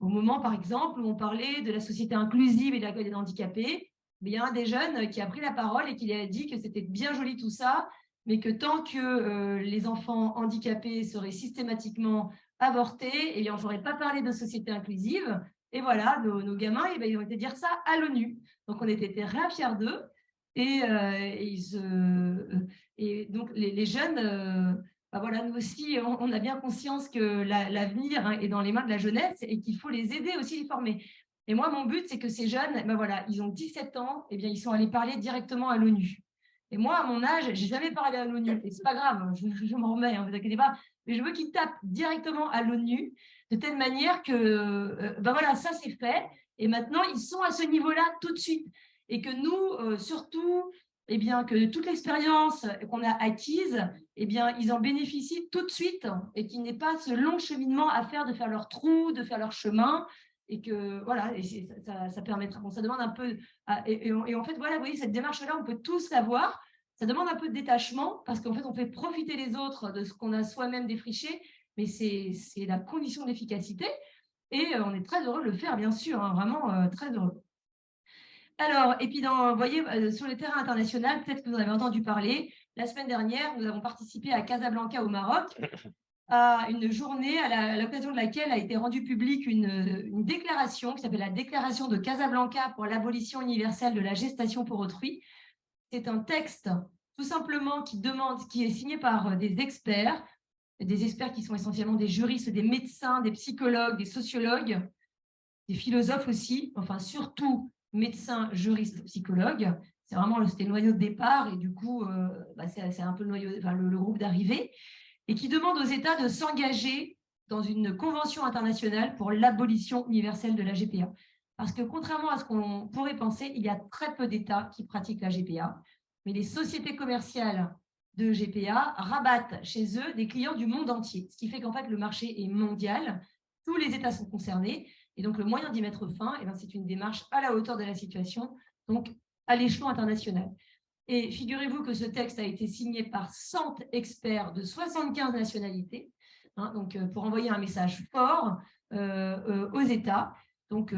au moment, par exemple, où on parlait de la société inclusive et de l'accueil des handicapés, il y a un des jeunes qui a pris la parole et qui a dit que c'était bien joli tout ça, mais que tant que les enfants handicapés seraient systématiquement avortés, et on ne ferait pas parler de société inclusive. Et voilà, nos gamins, ils ont été dire ça à l'ONU. Donc, on était très fiers d'eux. Et donc, les jeunes, voilà, nous aussi, on a bien conscience que l'avenir est dans les mains de la jeunesse et qu'il faut les aider aussi, les former. Et moi, mon but, c'est que ces jeunes, voilà, ils ont 17 ans, et bien, ils sont allés parler directement à l'ONU. Et moi, à mon âge, j'ai jamais parlé à l'ONU. Et c'est pas grave, je m'en remets, ne vous inquiétez pas. Mais je veux qu'ils tapent directement à l'ONU de telle manière que, voilà, ça c'est fait. Et maintenant, ils sont à ce niveau-là tout de suite. Et que nous, surtout, eh bien, que toute l'expérience qu'on a acquise, eh bien, ils en bénéficient tout de suite et qu'il n'y ait pas ce long cheminement à faire, de faire leur trou, de faire leur chemin. Et que, voilà, et ça permettra, bon, ça demande un peu, et en fait, voilà, vous voyez, cette démarche-là, on peut tous l'avoir. Ça demande un peu de détachement parce qu'en fait, on fait profiter les autres de ce qu'on a soi-même défriché, mais c'est la condition d'efficacité. Et on est très heureux de le faire, bien sûr, hein, vraiment très heureux. Alors, et puis, vous voyez, sur le terrain international, peut-être que vous en avez entendu parler, la semaine dernière, nous avons participé à Casablanca au Maroc, à une journée à l'occasion de laquelle a été rendue publique une déclaration qui s'appelle la Déclaration de Casablanca pour l'abolition universelle de la gestation pour autrui. C'est un texte tout simplement qui est signé par des experts qui sont essentiellement des juristes, des médecins, des psychologues, des sociologues, des philosophes aussi, enfin surtout médecins, juristes, psychologues. C'était le noyau de départ et du coup, c'est un peu le groupe d'arrivée, et qui demande aux États de s'engager dans une convention internationale pour l'abolition universelle de la GPA. Parce que contrairement à ce qu'on pourrait penser, il y a très peu d'États qui pratiquent la GPA, mais les sociétés commerciales de GPA rabattent chez eux des clients du monde entier, ce qui fait qu'en fait le marché est mondial, tous les États sont concernés, et donc le moyen d'y mettre fin, c'est une démarche à la hauteur de la situation, donc à l'échelon international. Et figurez-vous que ce texte a été signé par 100 experts de 75 nationalités, donc pour envoyer un message fort aux États. Donc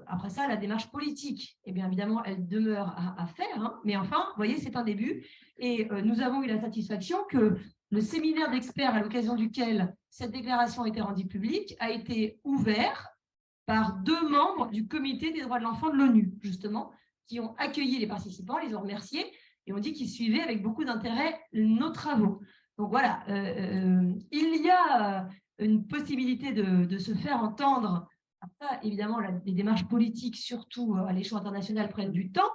après ça, la démarche politique, bien évidemment, elle demeure à faire, mais enfin, vous voyez, c'est un début. Et nous avons eu la satisfaction que le séminaire d'experts à l'occasion duquel cette déclaration a été rendue publique a été ouvert par 2 membres du Comité des droits de l'enfant de l'ONU, justement, qui ont accueilli les participants, les ont remerciés et ont dit qu'ils suivaient avec beaucoup d'intérêt nos travaux. Donc voilà, il y a une possibilité de se faire entendre. Après, évidemment, les démarches politiques, surtout à l'échelon international, prennent du temps,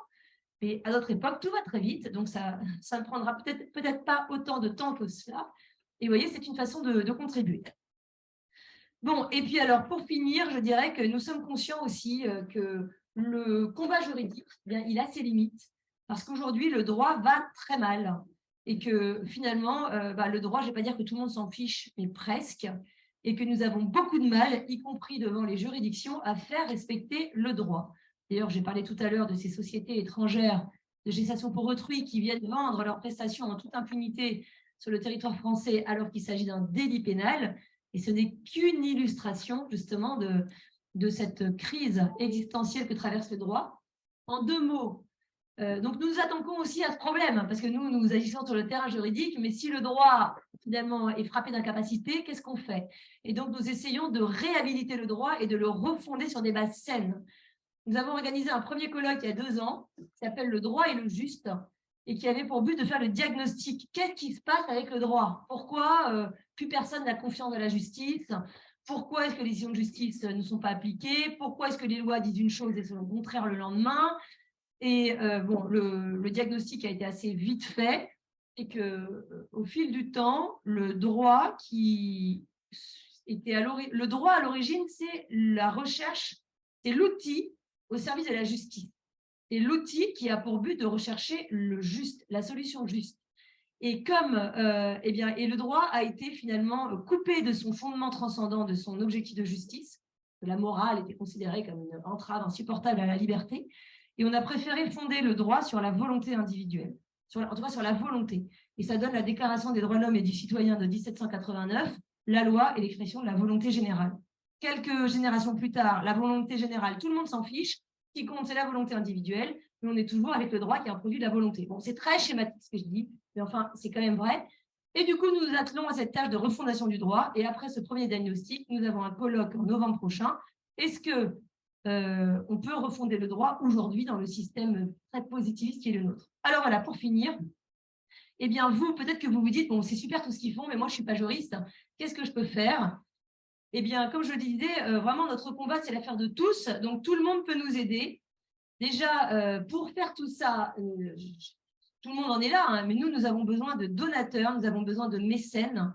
mais à notre époque, tout va très vite, donc ça ne prendra peut-être pas autant de temps que cela. Et vous voyez, c'est une façon de contribuer. Bon, et puis alors, pour finir, je dirais que nous sommes conscients aussi que le combat juridique, il a ses limites, parce qu'aujourd'hui, le droit va très mal, et que finalement, le droit, je ne vais pas dire que tout le monde s'en fiche, mais presque, et que nous avons beaucoup de mal, y compris devant les juridictions, à faire respecter le droit. D'ailleurs, j'ai parlé tout à l'heure de ces sociétés étrangères de gestation pour autrui qui viennent vendre leurs prestations en toute impunité sur le territoire français alors qu'il s'agit d'un délit pénal. Et ce n'est qu'une illustration justement de cette crise existentielle que traverse le droit. En 2 mots, donc nous nous attaquons aussi à ce problème, parce que nous agissons sur le terrain juridique, mais si le droit finalement est frappé d'incapacité, qu'est-ce qu'on fait? Et donc nous essayons de réhabiliter le droit et de le refonder sur des bases saines. Nous avons organisé un premier colloque il y a 2 ans, qui s'appelle « Le droit et le juste ». et qui avait pour but de faire le diagnostic. Qu'est-ce qui se passe avec le droit? Pourquoi plus personne n'a confiance dans la justice? Pourquoi est-ce que les décisions de justice ne sont pas appliquées? Pourquoi est-ce que les lois disent une chose et sont au contraire le lendemain? Et bon, le diagnostic a été assez vite fait, et que au fil du temps, le droit le droit à l'origine, c'est la recherche, c'est l'outil au service de la justice. Et l'outil qui a pour but de rechercher le juste, la solution juste. Et comme le droit a été finalement coupé de son fondement transcendant, de son objectif de justice, que la morale était considérée comme une entrave insupportable à la liberté, et on a préféré fonder le droit sur la volonté individuelle, en tout cas sur la volonté. Et ça donne la Déclaration des droits de l'homme et du citoyen de 1789, la loi et l'expression de la volonté générale. Quelques générations plus tard, la volonté générale, tout le monde s'en fiche. Ce qui compte, c'est la volonté individuelle, mais on est toujours avec le droit qui est un produit de la volonté. Bon, c'est très schématique ce que je dis, mais enfin, c'est quand même vrai. Et du coup, nous nous attelons à cette tâche de refondation du droit. Et après ce premier diagnostic, nous avons un colloque en novembre prochain. Est-ce que on peut refonder le droit aujourd'hui dans le système très positiviste qui est le nôtre? Alors voilà, pour finir, eh bien, vous, peut-être que vous vous dites, bon, c'est super tout ce qu'ils font, mais moi, je ne suis pas juriste. Qu'est-ce que je peux faire? Eh bien, comme je le disais, vraiment, notre combat, c'est l'affaire de tous. Donc, tout le monde peut nous aider. Déjà, pour faire tout ça, tout le monde en est là, hein, mais nous avons besoin de donateurs, nous avons besoin de mécènes.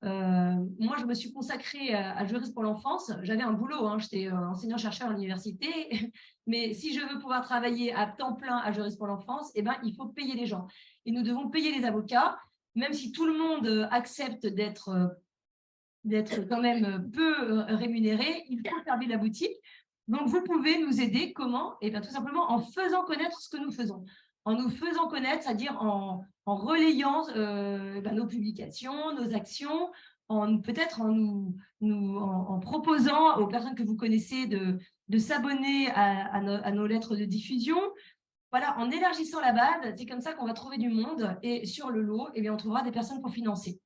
Moi, je me suis consacrée à Juriste pour l'enfance. J'avais un boulot, hein, j'étais enseignant-chercheur à l'université, mais si je veux pouvoir travailler à temps plein à Juriste pour l'enfance, eh ben, il faut payer les gens. Et nous devons payer les avocats, même si tout le monde accepte d'être quand même peu rémunéré, il faut faire vivre la boutique. Donc, vous pouvez nous aider. Comment? Eh bien, tout simplement en faisant connaître ce que nous faisons. En nous faisant connaître, c'est-à-dire en relayant nos publications, nos actions, peut-être en proposant aux personnes que vous connaissez de s'abonner à nos lettres de diffusion. Voilà, en élargissant la base, c'est comme ça qu'on va trouver du monde. Et sur le lot, eh bien, on trouvera des personnes pour financer.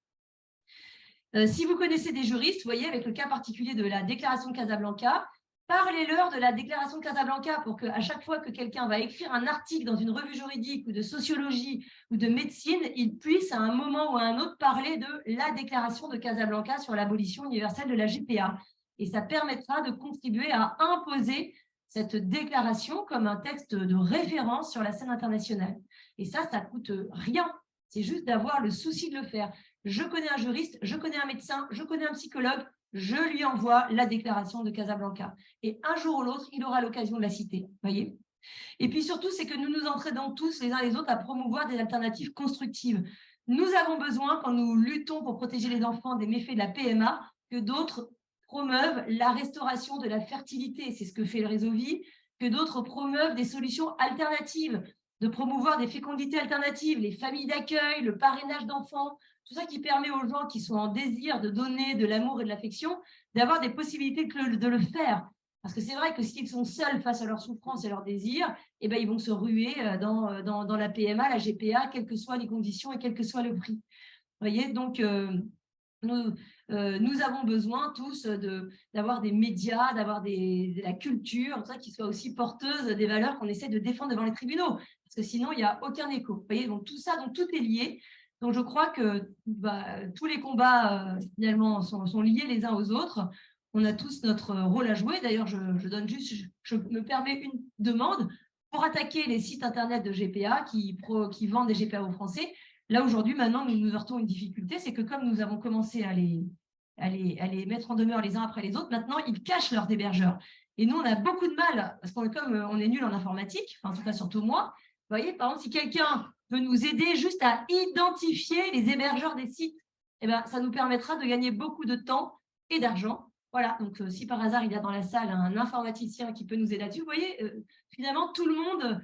Si vous connaissez des juristes, vous voyez, avec le cas particulier de la déclaration de Casablanca, parlez-leur de la déclaration de Casablanca pour qu'à chaque fois que quelqu'un va écrire un article dans une revue juridique ou de sociologie ou de médecine, il puisse à un moment ou à un autre parler de la déclaration de Casablanca sur l'abolition universelle de la GPA. Et ça permettra de contribuer à imposer cette déclaration comme un texte de référence sur la scène internationale. Et ça coûte rien. C'est juste d'avoir le souci de le faire. Je connais un juriste, je connais un médecin, je connais un psychologue, je lui envoie la déclaration de Casablanca. Et un jour ou l'autre, il aura l'occasion de la citer. Voyez ? Et puis surtout, c'est que nous nous entraînons tous les uns les autres à promouvoir des alternatives constructives. Nous avons besoin, quand nous luttons pour protéger les enfants des méfaits de la PMA, que d'autres promeuvent la restauration de la fertilité. C'est ce que fait le réseau Vie, que d'autres promeuvent des solutions alternatives, de promouvoir des fécondités alternatives, les familles d'accueil, le parrainage d'enfants, tout ça qui permet aux gens qui sont en désir de donner de l'amour et de l'affection, d'avoir des possibilités de le faire. Parce que c'est vrai que s'ils sont seuls face à leurs souffrances et leurs désirs, eh ben, ils vont se ruer dans la PMA, la GPA, quelles que soient les conditions et quel que soit le prix. Vous voyez, donc nous avons besoin tous d'avoir des médias, d'avoir de la culture, tout ça, qui soit aussi porteuse des valeurs qu'on essaie de défendre devant les tribunaux. Parce que sinon, il n'y a aucun écho. Vous voyez, donc tout ça, donc tout est lié. Donc je crois que tous les combats, finalement, sont liés les uns aux autres. On a tous notre rôle à jouer. D'ailleurs, je me permets une demande pour attaquer les sites internet de GPA qui vendent des GPA aux Français. Là, aujourd'hui, maintenant, nous heurtons une difficulté, c'est que comme nous avons commencé à les mettre en demeure les uns après les autres, maintenant, ils cachent leurs hébergeurs. Et nous, on a beaucoup de mal, parce qu'on comme on est nul en informatique, enfin, en tout cas, surtout moi. Vous voyez, par exemple, si quelqu'un peut nous aider juste à identifier les hébergeurs des sites, eh ben, ça nous permettra de gagner beaucoup de temps et d'argent. Voilà, donc si par hasard, il y a dans la salle un informaticien qui peut nous aider là-dessus, vous voyez, finalement, tout le monde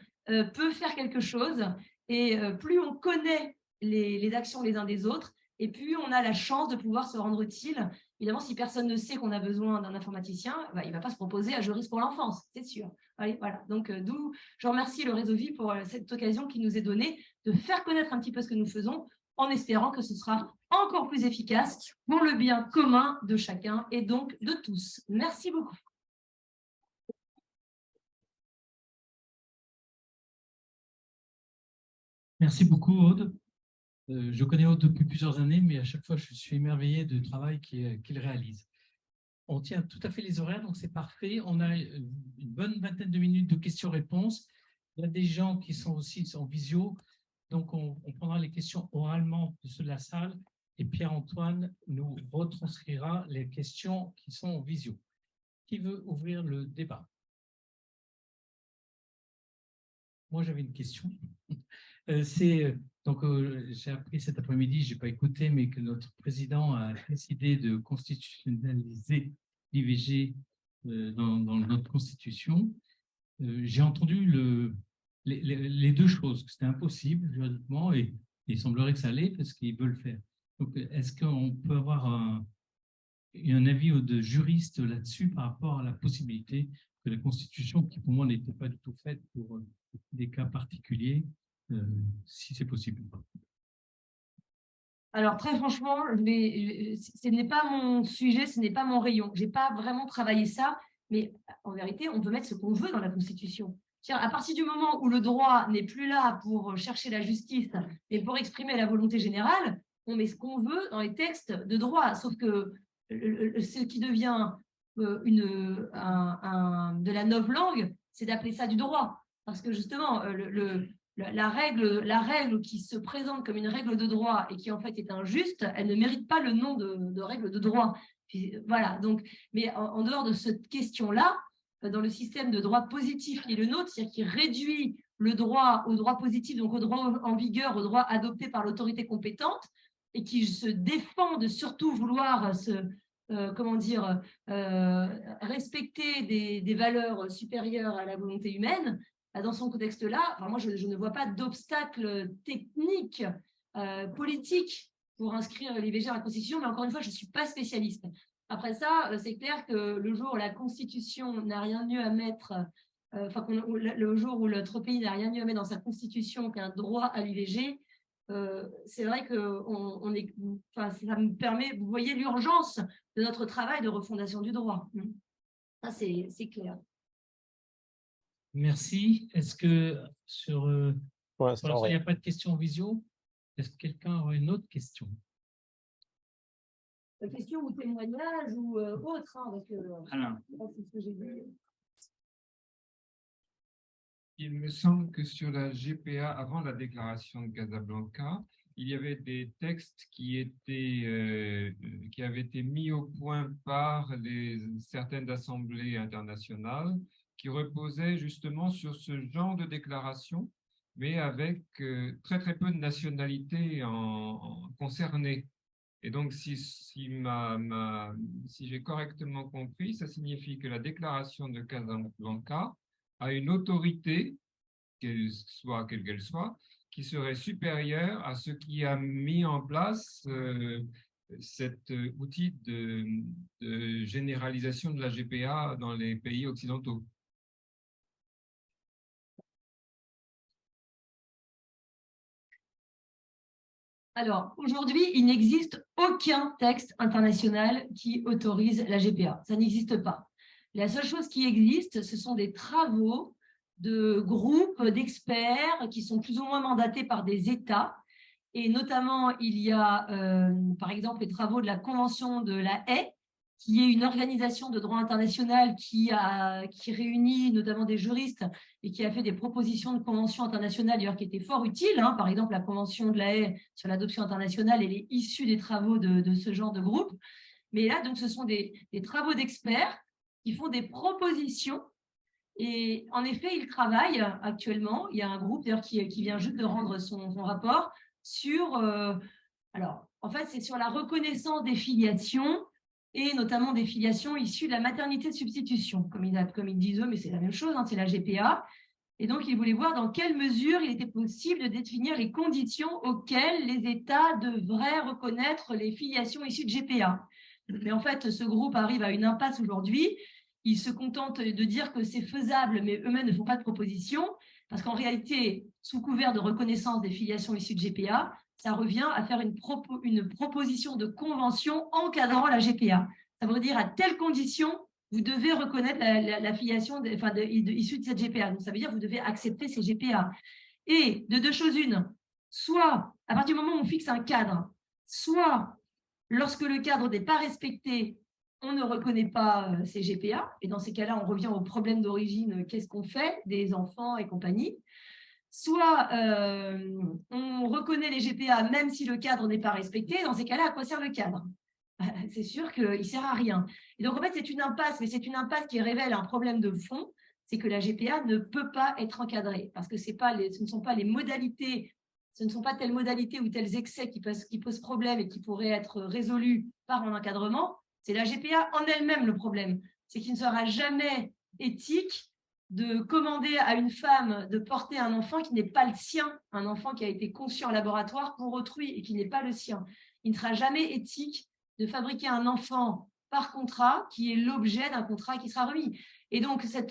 peut faire quelque chose. Et plus on connaît les actions les uns des autres, et puis on a la chance de pouvoir se rendre utile. Évidemment, si personne ne sait qu'on a besoin d'un informaticien, il ne va pas se proposer à Juriste pour l'enfance, c'est sûr. Allez, voilà. Donc, d'où je remercie le Réseau Vie pour cette occasion qui nous est donnée de faire connaître un petit peu ce que nous faisons, en espérant que ce sera encore plus efficace pour le bien commun de chacun et donc de tous. Merci beaucoup. Merci beaucoup, Aude. Je connais Aude depuis plusieurs années, mais à chaque fois, je suis émerveillé du travail qu'il réalise. On tient tout à fait les horaires, donc c'est parfait. On a une bonne vingtaine de minutes de questions-réponses. Il y a des gens qui sont aussi en visio, donc on prendra les questions oralement de ceux de la salle et Pierre-Antoine nous retranscrira les questions qui sont en visio. Qui veut ouvrir le débat? Moi, j'avais une question. J'ai appris cet après-midi, je n'ai pas écouté, mais que notre président a décidé de constitutionnaliser l'IVG dans notre constitution. J'ai entendu les deux choses, que c'était impossible juridiquement et il semblerait que ça allait parce qu'ils veulent le faire. Donc, est-ce qu'on peut avoir un avis de juriste là-dessus par rapport à la possibilité que la Constitution, qui pour moi n'était pas du tout faite pour des cas particuliers, si c'est possible ou pas. Alors, très franchement, ce n'est pas mon sujet, ce n'est pas mon rayon. Je n'ai pas vraiment travaillé ça, mais en vérité, on peut mettre ce qu'on veut dans la Constitution. À partir du moment où le droit n'est plus là pour chercher la justice et pour exprimer la volonté générale, on met ce qu'on veut dans les textes de droit. Sauf que ce qui devient de la novlangue, c'est d'appeler ça du droit. Parce que justement, la règle qui se présente comme une règle de droit et qui en fait est injuste, elle ne mérite pas le nom de règle de droit. Puis, voilà, donc, mais en dehors de cette question-là, dans le système de droit positif qui est le nôtre, c'est-à-dire qui réduit le droit au droit positif, donc au droit en vigueur, au droit adopté par l'autorité compétente, et qui se défend de surtout vouloir respecter des valeurs supérieures à la volonté humaine, dans son contexte-là, moi, je ne vois pas d'obstacle technique, politique pour inscrire l'IVG à la Constitution, mais encore une fois, je ne suis pas spécialiste. Après ça, c'est clair que le jour où la Constitution n'a rien de mieux à mettre, le jour où notre pays n'a rien de mieux à mettre dans sa Constitution qu'un droit à l'IVG, c'est vrai que ça me permet, vous voyez l'urgence de notre travail de refondation du droit. Ça, c'est clair. Merci. Est-ce que pour l'instant, il n'y a rien. pas de questions en visio? Est-ce que quelqu'un aurait une autre question? Question ou témoignage ou autre, parce que c'est ce que j'ai dit. Il me semble que sur la GPA, avant la déclaration de Casablanca, il y avait des textes qui avaient été mis au point par certaines assemblées internationales qui reposaient justement sur ce genre de déclaration, mais avec très très peu de nationalités concernées. Et donc, si j'ai correctement compris, ça signifie que la déclaration de Casablanca a une autorité, quelle qu'elle soit, qui serait supérieure à ce qui a mis en place cet outil de généralisation de la GPA dans les pays occidentaux. Alors, aujourd'hui, il n'existe aucun texte international qui autorise la GPA. Ça n'existe pas. La seule chose qui existe, ce sont des travaux de groupes d'experts qui sont plus ou moins mandatés par des États. Et notamment, il y a, par exemple, les travaux de la Convention de la Haye, qui est une organisation de droit international qui réunit notamment des juristes et qui a fait des propositions de conventions internationales d'ailleurs qui étaient fort utiles. Par exemple, la Convention de la Haye sur l'adoption internationale, elle est issue des travaux de ce genre de groupe. Mais là, donc, ce sont des travaux d'experts qui font des propositions. Et en effet, ils travaillent actuellement. Il y a un groupe d'ailleurs qui vient juste de rendre son rapport sur… alors, en fait, c'est sur la reconnaissance des filiations et notamment des filiations issues de la maternité de substitution, comme ils disent eux, mais c'est la même chose, c'est la GPA. Et donc, ils voulaient voir dans quelle mesure il était possible de définir les conditions auxquelles les États devraient reconnaître les filiations issues de GPA. Mais en fait, ce groupe arrive à une impasse aujourd'hui. Ils se contentent de dire que c'est faisable, mais eux-mêmes ne font pas de proposition, parce qu'en réalité, sous couvert de reconnaissance des filiations issues de GPA, ça revient à faire une proposition de convention encadrant la GPA. Ça veut dire à telle condition, vous devez reconnaître la filiation issue de cette GPA. Donc, ça veut dire que vous devez accepter ces GPA. Et de deux choses une, soit, à partir du moment où on fixe un cadre, soit lorsque le cadre n'est pas respecté, on ne reconnaît pas ces GPA, et dans ces cas-là, on revient au problème d'origine, qu'est-ce qu'on fait des enfants et compagnie. Soit on reconnaît les GPA même si le cadre n'est pas respecté, dans ces cas-là, à quoi sert le cadre? C'est sûr qu'il ne sert à rien. Et donc, en fait, c'est une impasse, mais c'est une impasse qui révèle un problème de fond, c'est que la GPA ne peut pas être encadrée, parce que ce ne sont pas les modalités, ce ne sont pas telles modalités ou tels excès qui posent problème et qui pourraient être résolus par un encadrement, c'est la GPA en elle-même le problème. C'est qu'il ne sera jamais éthique de commander à une femme de porter un enfant qui n'est pas le sien, un enfant qui a été conçu en laboratoire pour autrui et qui n'est pas le sien. Il ne sera jamais éthique de fabriquer un enfant par contrat qui est l'objet d'un contrat qui sera remis. Et donc, ces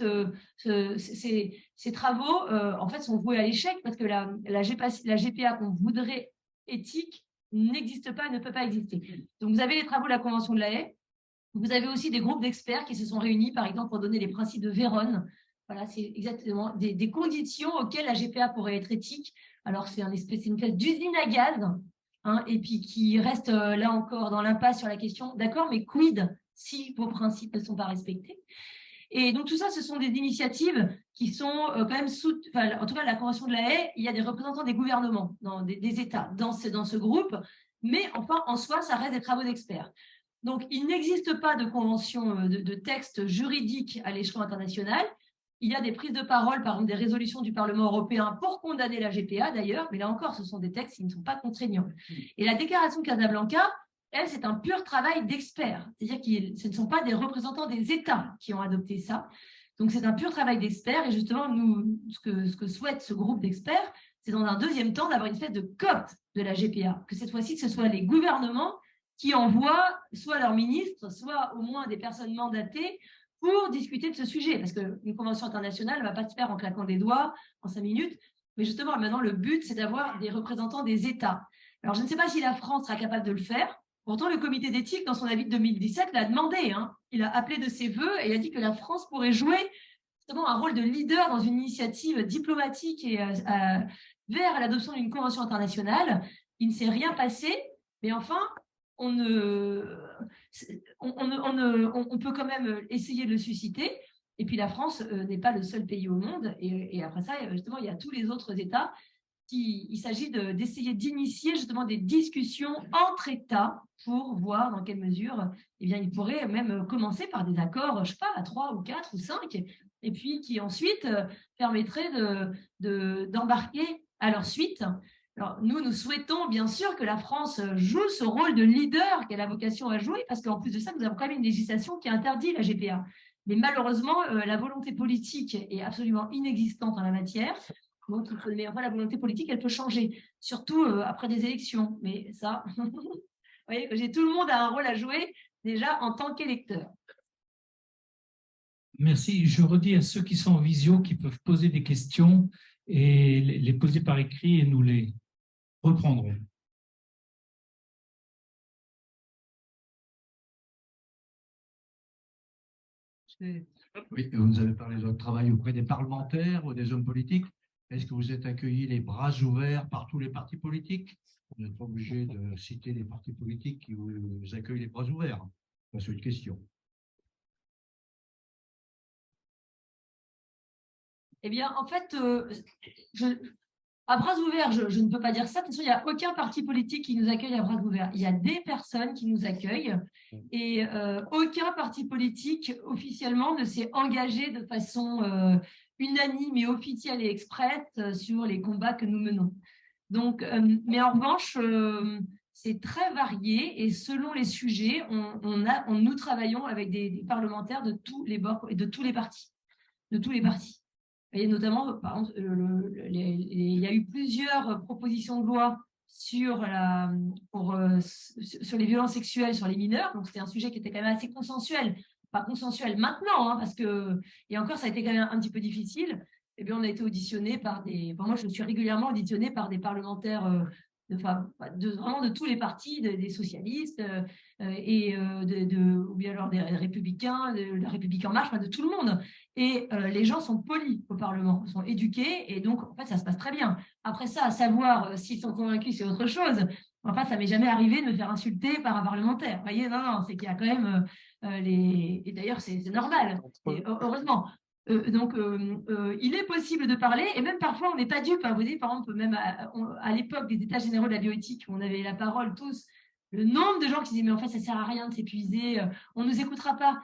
travaux, en fait, sont voués à l'échec parce que la GPA qu'on voudrait éthique n'existe pas et ne peut pas exister. Donc, vous avez les travaux de la Convention de La Haye. Vous avez aussi des groupes d'experts qui se sont réunis, par exemple, pour donner les principes de Vérone. Voilà, c'est exactement des conditions auxquelles la GPA pourrait être éthique. Alors, c'est une espèce d'usine à gaz, hein, et puis qui reste là encore dans l'impasse sur la question, d'accord, mais quid si vos principes ne sont pas respectés? Et donc, tout ça, ce sont des initiatives qui sont quand même en tout cas, la Convention de La Haye, il y a des représentants des gouvernements, des États dans ce groupe, mais enfin, en soi, ça reste des travaux d'experts. Donc, il n'existe pas de convention, de texte juridique à l'échelon international. Il y a des prises de parole, par exemple des résolutions du Parlement européen pour condamner la GPA d'ailleurs, mais là encore, ce sont des textes qui ne sont pas contraignants. Et la déclaration de Casablanca, elle, c'est un pur travail d'experts. C'est-à-dire que ce ne sont pas des représentants des États qui ont adopté ça. Donc, c'est un pur travail d'experts. Et justement, nous, ce que souhaite ce groupe d'experts, c'est dans un deuxième temps d'avoir une espèce de cote de la GPA, que cette fois-ci, ce soit les gouvernements qui envoient soit leurs ministres, soit au moins des personnes mandatées pour discuter de ce sujet. Parce qu'une convention internationale ne va pas se faire en claquant des doigts en 5 minutes. Mais justement, maintenant, le but, c'est d'avoir des représentants des États. Alors, je ne sais pas si la France sera capable de le faire. Pourtant, le comité d'éthique, dans son avis de 2017, l'a demandé. Hein. Il a appelé de ses voeux et il a dit que la France pourrait jouer justement un rôle de leader dans une initiative diplomatique et vers l'adoption d'une convention internationale. Il ne s'est rien passé, mais enfin, on peut quand même essayer de le susciter. Et puis la France n'est pas le seul pays au monde. Et après ça, justement, il y a tous les autres États. Il s'agit d'essayer d'initier justement des discussions entre États pour voir dans quelle mesure ils pourraient même commencer par des accords, je ne sais pas, à 3 ou 4 ou 5, et puis qui ensuite permettraient d'embarquer à leur suite. Alors, nous souhaitons bien sûr que la France joue ce rôle de leader qu'elle a vocation à jouer, parce qu'en plus de ça, nous avons quand même une législation qui interdit la GPA. Mais malheureusement, la volonté politique est absolument inexistante en la matière. Donc, enfin, la volonté politique, elle peut changer, surtout après des élections. Mais ça, vous voyez, tout le monde a un rôle à jouer déjà en tant qu'électeur. Merci. Je redis à ceux qui sont en visio qui peuvent poser des questions et les poser par écrit et nous les reprendrons. Oui, vous avez parlé de votre travail auprès des parlementaires ou des hommes politiques. Est-ce que vous êtes accueillis les bras ouverts par tous les partis politiques? Vous n'êtes pas obligé de citer les partis politiques qui vous accueillent les bras ouverts. C'est une question. Eh bien, en fait, à bras ouverts, je ne peux pas dire ça. De toute façon, il n'y a aucun parti politique qui nous accueille à bras ouverts. Il y a des personnes qui nous accueillent et aucun parti politique officiellement ne s'est engagé de façon unanime et officielle et expresse sur les combats que nous menons. Donc, mais en revanche, c'est très varié et selon les sujets, nous travaillons avec des parlementaires de tous les bords et de tous les partis. De tous les partis. Et notamment, par exemple, il y a eu plusieurs propositions de loi sur les violences sexuelles sur les mineurs. Donc, c'était un sujet qui était quand même assez consensuel. Pas consensuel maintenant, hein, parce que, et encore, ça a été quand même un petit peu difficile. Eh bien, on a été auditionné par moi, je suis régulièrement auditionnée par des parlementaires vraiment de tous les partis, des socialistes ou bien alors des républicains, de la République en marche, de tout le monde. Et les gens sont polis au Parlement, sont éduqués, et donc, en fait, ça se passe très bien. Après ça, à savoir s'ils sont convaincus, c'est autre chose. Enfin, ça m'est jamais arrivé de me faire insulter par un parlementaire. Vous voyez, non, c'est qu'il y a quand même Et d'ailleurs, c'est normal, heureusement. Il est possible de parler, et même parfois, on n'est pas dupe. Hein. Vous voyez, par exemple, même à l'époque des États généraux de la bioéthique, où on avait la parole tous, le nombre de gens qui disaient, mais en fait, ça ne sert à rien de s'épuiser, on ne nous écoutera pas.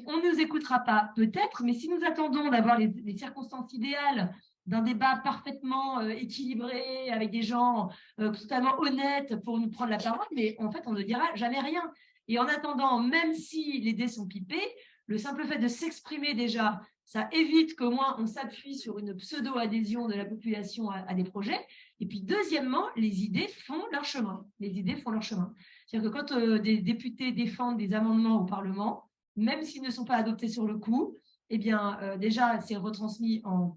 On ne nous écoutera pas, peut-être, mais si nous attendons d'avoir les circonstances idéales d'un débat parfaitement équilibré, avec des gens totalement honnêtes pour nous prendre la parole, mais en fait, on ne dira jamais rien. Et en attendant, même si les dés sont pipés, le simple fait de s'exprimer déjà, ça évite qu'au moins on s'appuie sur une pseudo-adhésion de la population à des projets. Et puis deuxièmement, les idées font leur chemin. Les idées font leur chemin. C'est-à-dire que quand des députés défendent des amendements au Parlement, même s'ils ne sont pas adoptés sur le coup, eh bien déjà c'est retransmis en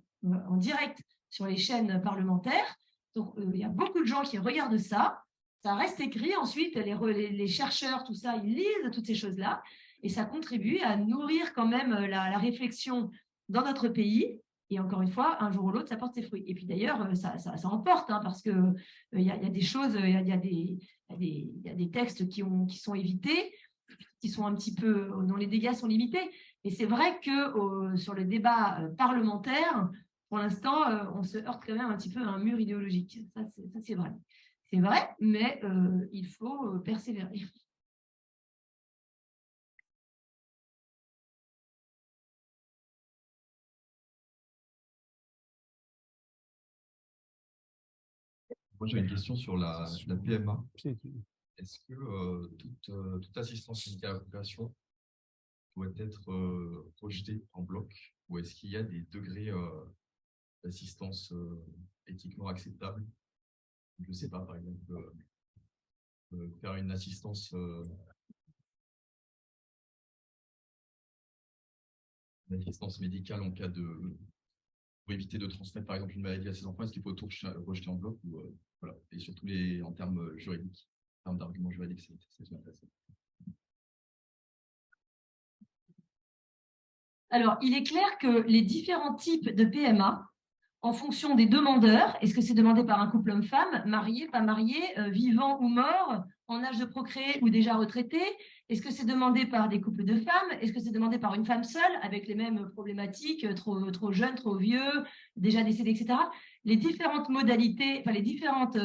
direct sur les chaînes parlementaires. Donc il y a beaucoup de gens qui regardent ça. Ça reste écrit, ensuite, les chercheurs, tout ça, ils lisent toutes ces choses-là, et ça contribue à nourrir quand même la réflexion dans notre pays. Et encore une fois, un jour ou l'autre, ça porte ses fruits. Et puis d'ailleurs, ça emporte, hein, parce qu'il y a des choses, il y a des textes qui sont évités, qui sont un petit peu, dont les dégâts sont limités. Et c'est vrai que sur le débat parlementaire, pour l'instant, on se heurte quand même un petit peu à un mur idéologique. Ça c'est vrai. C'est vrai, mais il faut persévérer. Moi, j'ai une question sur la PMA. Est-ce que toute assistance médicale à la population doit être rejetée en bloc, ou est-ce qu'il y a des degrés d'assistance éthiquement acceptables? Je ne sais pas, par exemple, faire une assistance médicale en cas de... pour éviter de transmettre, par exemple, une maladie à ses enfants, est-ce qu'il faut tout rejeter en bloc ou, voilà. Et surtout en termes juridiques, en termes d'arguments juridiques, c'est intéressant. Alors, il est clair que les différents types de PMA, en fonction des demandeurs, est-ce que c'est demandé par un couple homme-femme, marié, pas marié, vivant ou mort, en âge de procréer ou déjà retraité? Est-ce que c'est demandé par des couples de femmes? Est-ce que c'est demandé par une femme seule, avec les mêmes problématiques, trop jeune, trop vieux, déjà décédé, etc. Les différentes modalités, enfin les différentes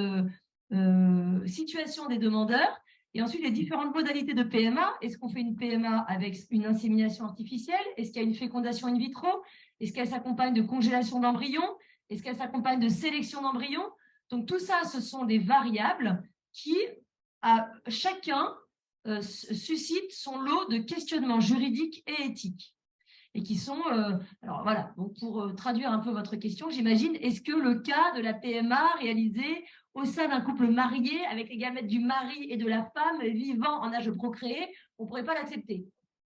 situations des demandeurs, et ensuite les différentes modalités de PMA. Est-ce qu'on fait une PMA avec une insémination artificielle? Est-ce qu'il y a une fécondation in vitro? Est-ce qu'elle s'accompagne de congélation d'embryons? Est-ce qu'elle s'accompagne de sélection d'embryons? Donc, tout ça, ce sont des variables qui, à chacun, suscitent son lot de questionnements juridiques et éthiques. Et qui sont... alors, voilà, donc pour traduire un peu votre question, j'imagine, est-ce que le cas de la PMA réalisée au sein d'un couple marié, avec les gamètes du mari et de la femme vivant en âge de procréer, on ne pourrait pas l'accepter?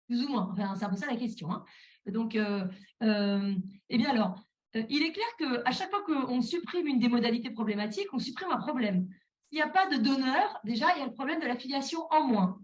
Plus ou moins. Enfin, c'est un peu ça la question. Hein. Donc, eh bien alors, il est clair qu'à chaque fois qu'on supprime une des modalités problématiques, on supprime un problème. S'il n'y a pas de donneur, déjà, il y a le problème de la filiation en moins.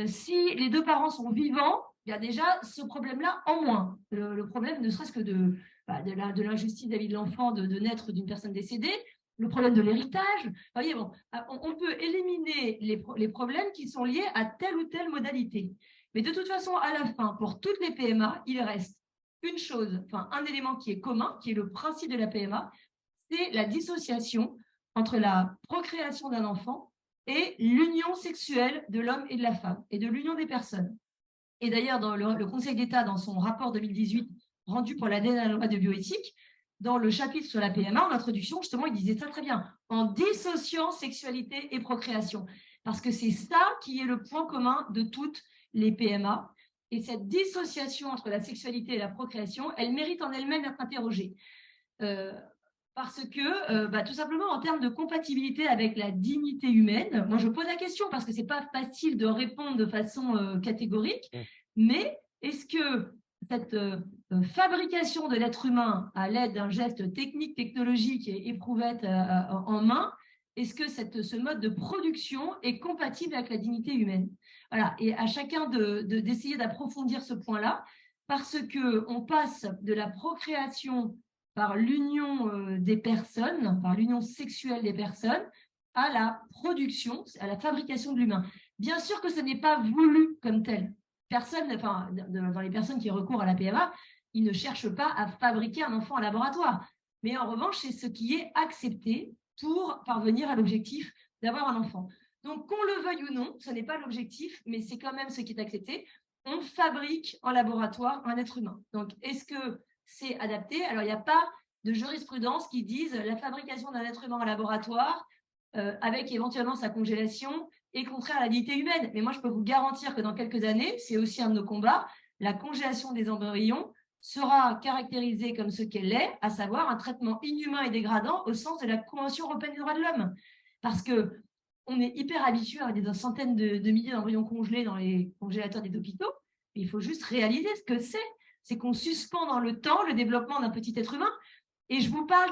Si les deux parents sont vivants, il y a déjà ce problème-là en moins. Le problème, ne serait-ce que de l'injustice vis-à-vis de l'enfant de naître d'une personne décédée, le problème de l'héritage. Voyez, bon, on peut éliminer les problèmes qui sont liés à telle ou telle modalité. Mais de toute façon, à la fin, pour toutes les PMA, il reste une chose, enfin un élément qui est commun, qui est le principe de la PMA, c'est la dissociation entre la procréation d'un enfant et l'union sexuelle de l'homme et de la femme, et de l'union des personnes. Et d'ailleurs, dans le Conseil d'État, dans son rapport 2018, rendu pour la dernière loi de bioéthique, dans le chapitre sur la PMA, en introduction, justement, il disait ça très bien, en dissociant sexualité et procréation. Parce que c'est ça qui est le point commun de toutes les PMA. Et cette dissociation entre la sexualité et la procréation, elle mérite en elle-même d'être interrogée. Parce que, tout simplement, en termes de compatibilité avec la dignité humaine, moi, je pose la question parce que ce n'est pas facile de répondre de façon catégorique, mais est-ce que cette fabrication de l'être humain à l'aide d'un geste technique, technologique et éprouvette en main, est-ce que ce mode de production est compatible avec la dignité humaine? Voilà, et à chacun d'essayer d'approfondir ce point-là, parce qu'on passe de la procréation par l'union des personnes, par l'union sexuelle des personnes, à la production, à la fabrication de l'humain. Bien sûr que ce n'est pas voulu comme tel. Personne, enfin, dans les personnes qui recourent à la PMA, ils ne cherchent pas à fabriquer un enfant en laboratoire. Mais en revanche, c'est ce qui est accepté pour parvenir à l'objectif d'avoir un enfant. Donc, qu'on le veuille ou non, ce n'est pas l'objectif, mais c'est quand même ce qui est accepté. On fabrique en laboratoire un être humain. Donc, est-ce que c'est adapté? Alors, il n'y a pas de jurisprudence qui dise la fabrication d'un être humain en laboratoire, avec éventuellement sa congélation, est contraire à la dignité humaine. Mais moi, je peux vous garantir que dans quelques années, c'est aussi un de nos combats, la congélation des embryons sera caractérisée comme ce qu'elle est, à savoir un traitement inhumain et dégradant au sens de la Convention européenne des droits de l'homme. Parce que on est hyper habitué à des centaines de milliers d'embryons congelés dans les congélateurs des hôpitaux. Il faut juste réaliser ce que c'est. C'est qu'on suspend dans le temps le développement d'un petit être humain. Et je vous parle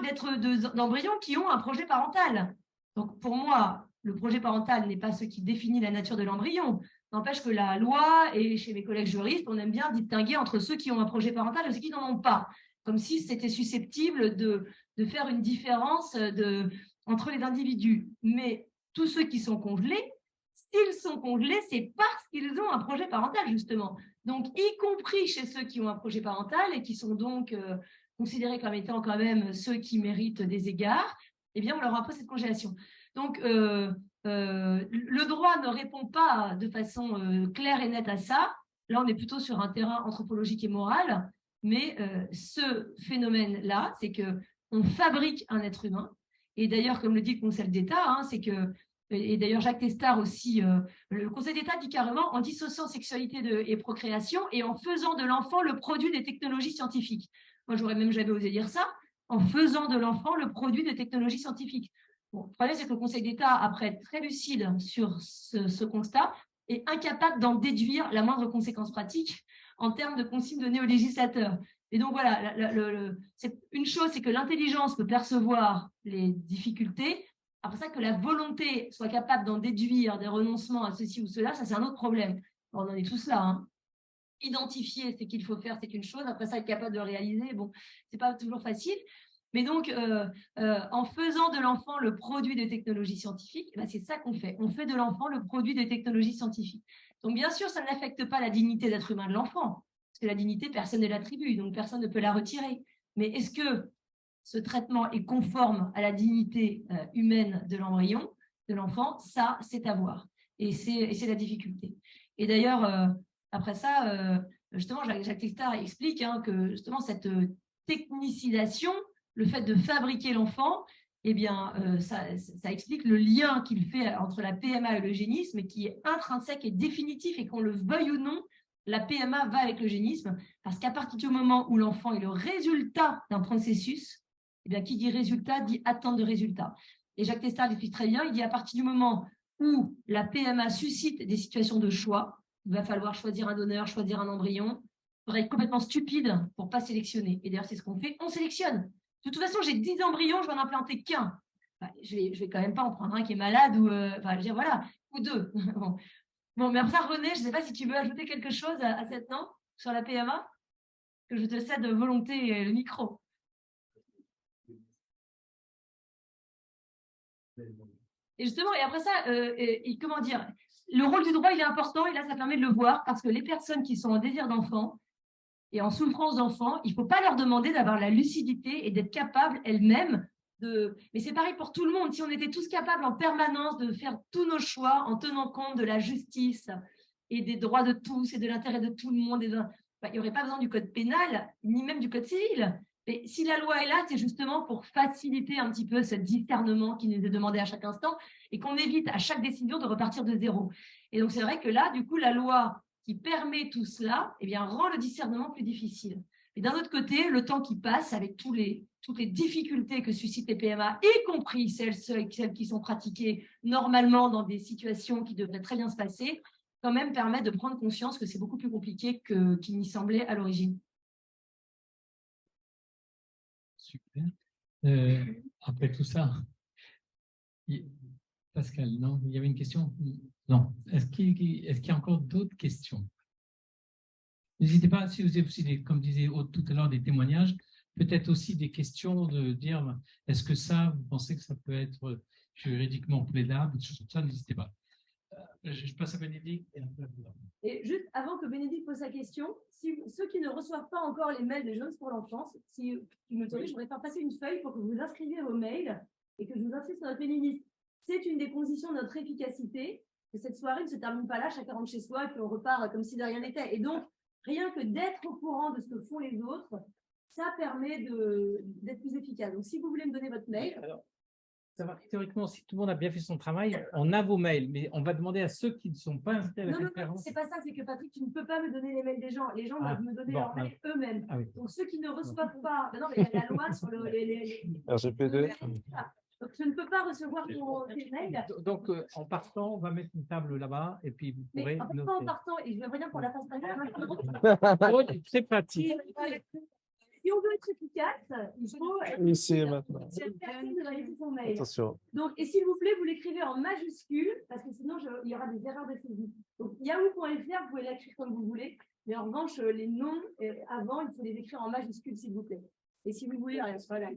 d'embryons qui ont un projet parental. Donc, pour moi, le projet parental n'est pas ce qui définit la nature de l'embryon. N'empêche que la loi, et chez mes collègues juristes, on aime bien distinguer entre ceux qui ont un projet parental et ceux qui n'en ont pas. Comme si c'était susceptible de faire une différence entre les individus. Mais tous ceux qui sont congelés, s'ils sont congelés, c'est parce qu'ils ont un projet parental, justement. Donc, y compris chez ceux qui ont un projet parental et qui sont donc considérés comme étant quand même ceux qui méritent des égards, eh bien, on leur impose cette congélation. Donc, le droit ne répond pas de façon claire et nette à ça. Là, on est plutôt sur un terrain anthropologique et moral. Mais ce phénomène-là, c'est qu'on fabrique un être humain. Et d'ailleurs, comme le dit le Conseil d'État, hein, c'est que, et d'ailleurs Jacques Testard aussi, le Conseil d'État dit carrément en dissociant sexualité et procréation et en faisant de l'enfant le produit des technologies scientifiques. Moi, j'aurais même jamais osé dire ça, en faisant de l'enfant le produit des technologies scientifiques. Bon, le problème, c'est que le Conseil d'État, après être très lucide sur ce constat, est incapable d'en déduire la moindre conséquence pratique en termes de consignes de néolégislateurs. Et donc voilà, une chose, c'est que l'intelligence peut percevoir les difficultés. Après ça, que la volonté soit capable d'en déduire des renoncements à ceci ou cela, ça c'est un autre problème. On en est tous là. Hein. Identifier ce qu'il faut faire, c'est une chose. Après ça, être capable de réaliser, bon, c'est pas toujours facile. Mais donc, en faisant de l'enfant le produit des technologies scientifiques, ben c'est ça qu'on fait. On fait de l'enfant le produit des technologies scientifiques. Donc, bien sûr, ça n'affecte pas la dignité d'être humain de l'enfant, parce que la dignité, personne ne l'attribue, donc personne ne peut la retirer. Mais est-ce que ce traitement est conforme à la dignité humaine de l'embryon, de l'enfant? Ça, c'est à voir. Et c'est la difficulté. Et d'ailleurs, après ça, justement, Jacques Testard explique hein, que justement cette technicisation, le fait de fabriquer l'enfant, eh bien, ça explique le lien qu'il fait entre la PMA et l'eugénisme, qui est intrinsèque et définitif, et qu'on le veuille ou non, la PMA va avec l'eugénisme, parce qu'à partir du moment où l'enfant est le résultat d'un processus, eh bien, qui dit résultat dit attente de résultat. Et Jacques Testard l'explique très bien, il dit à partir du moment où la PMA suscite des situations de choix, il va falloir choisir un donneur, choisir un embryon, il faudrait être complètement stupide pour ne pas sélectionner. Et d'ailleurs, c'est ce qu'on fait, on sélectionne. De toute façon, j'ai 10 embryons, je vais en implanter qu'un. Enfin, je vais quand même pas en prendre un qui est malade ou, enfin, je veux dire, voilà, ou deux. Bon, mais après ça, René, je ne sais pas si tu veux ajouter quelque chose à cette non sur la PMA, que je te cède volonté le micro. Et justement, et après ça, comment dire, le rôle du droit, il est important, et là, ça permet de le voir, parce que les personnes qui sont en désir d'enfant et en souffrance d'enfant, il ne faut pas leur demander d'avoir la lucidité et d'être capables elles-mêmes de... Mais c'est pareil pour tout le monde, si on était tous capables en permanence de faire tous nos choix en tenant compte de la justice et des droits de tous et de l'intérêt de tout le monde, il n'y aurait pas besoin du code pénal, ni même du code civil. Mais si la loi est là, c'est justement pour faciliter un petit peu ce discernement qui nous est demandé à chaque instant et qu'on évite à chaque décision de repartir de zéro. Et donc, c'est vrai que là, du coup, la loi qui permet tout cela, eh bien, rend le discernement plus difficile. Et d'un autre côté, le temps qui passe avec toutes les difficultés que suscitent les PMA, y compris celles qui sont pratiquées normalement dans des situations qui devraient très bien se passer, quand même permet de prendre conscience que c'est beaucoup plus compliqué qu'il n'y semblait à l'origine. Super. Après tout ça, Pascal, non, il y avait une question? Non. Est-ce qu'il y a encore d'autres questions? N'hésitez pas, si vous avez aussi, comme disait Aude tout à l'heure, des témoignages, peut-être aussi des questions de dire est-ce que ça, vous pensez que ça peut être juridiquement plaidable, sur ça, n'hésitez pas. Je passe à Bénédicte. Et juste avant que Bénédicte pose sa question, si ceux qui ne reçoivent pas encore les mails de Jeunes pour l'enfance, si tu m'autorises, je voudrais faire passer une feuille pour que vous vous inscriviez vos mails et que je vous inscrive sur notre mailing list. C'est une des conditions de notre efficacité, que cette soirée ne se termine pas là, chacun rentre chez soi et puis on repart comme si de rien n'était. Et donc, rien que d'être au courant de ce que font les autres, ça permet d'être plus efficace. Donc, si vous voulez me donner votre mail. Alors, ça va, théoriquement, si tout le monde a bien fait son travail, on a vos mails, mais on va demander à ceux qui ne sont pas inscrits à la conférence. C'est pas ça, c'est que Patrick, tu ne peux pas me donner les mails des gens. Les gens doivent me donner leurs mails eux-mêmes. Ah, oui. Donc, ceux qui ne reçoivent pas. Non, mais il y a la loi sur les RGPD. Donc, je ne peux pas recevoir tes mails. Donc, en partant, on va mettre une table là-bas et puis vous pourrez. Mais en fait, pas en partant, et je vais rien pour la fin de C'est pratique. Si on veut être efficace, il faut. Ici et maintenant. Personne ne va laisser son mail. Attention. Donc, et s'il vous plaît, vous l'écrivez en majuscule, parce que sinon, il y aura des erreurs de saisie. Donc, yahoo.fr, vous pouvez l'écrire comme vous voulez, mais en revanche, les noms avant, il faut les écrire en majuscule, s'il vous plaît. Et si vous voulez, voilà.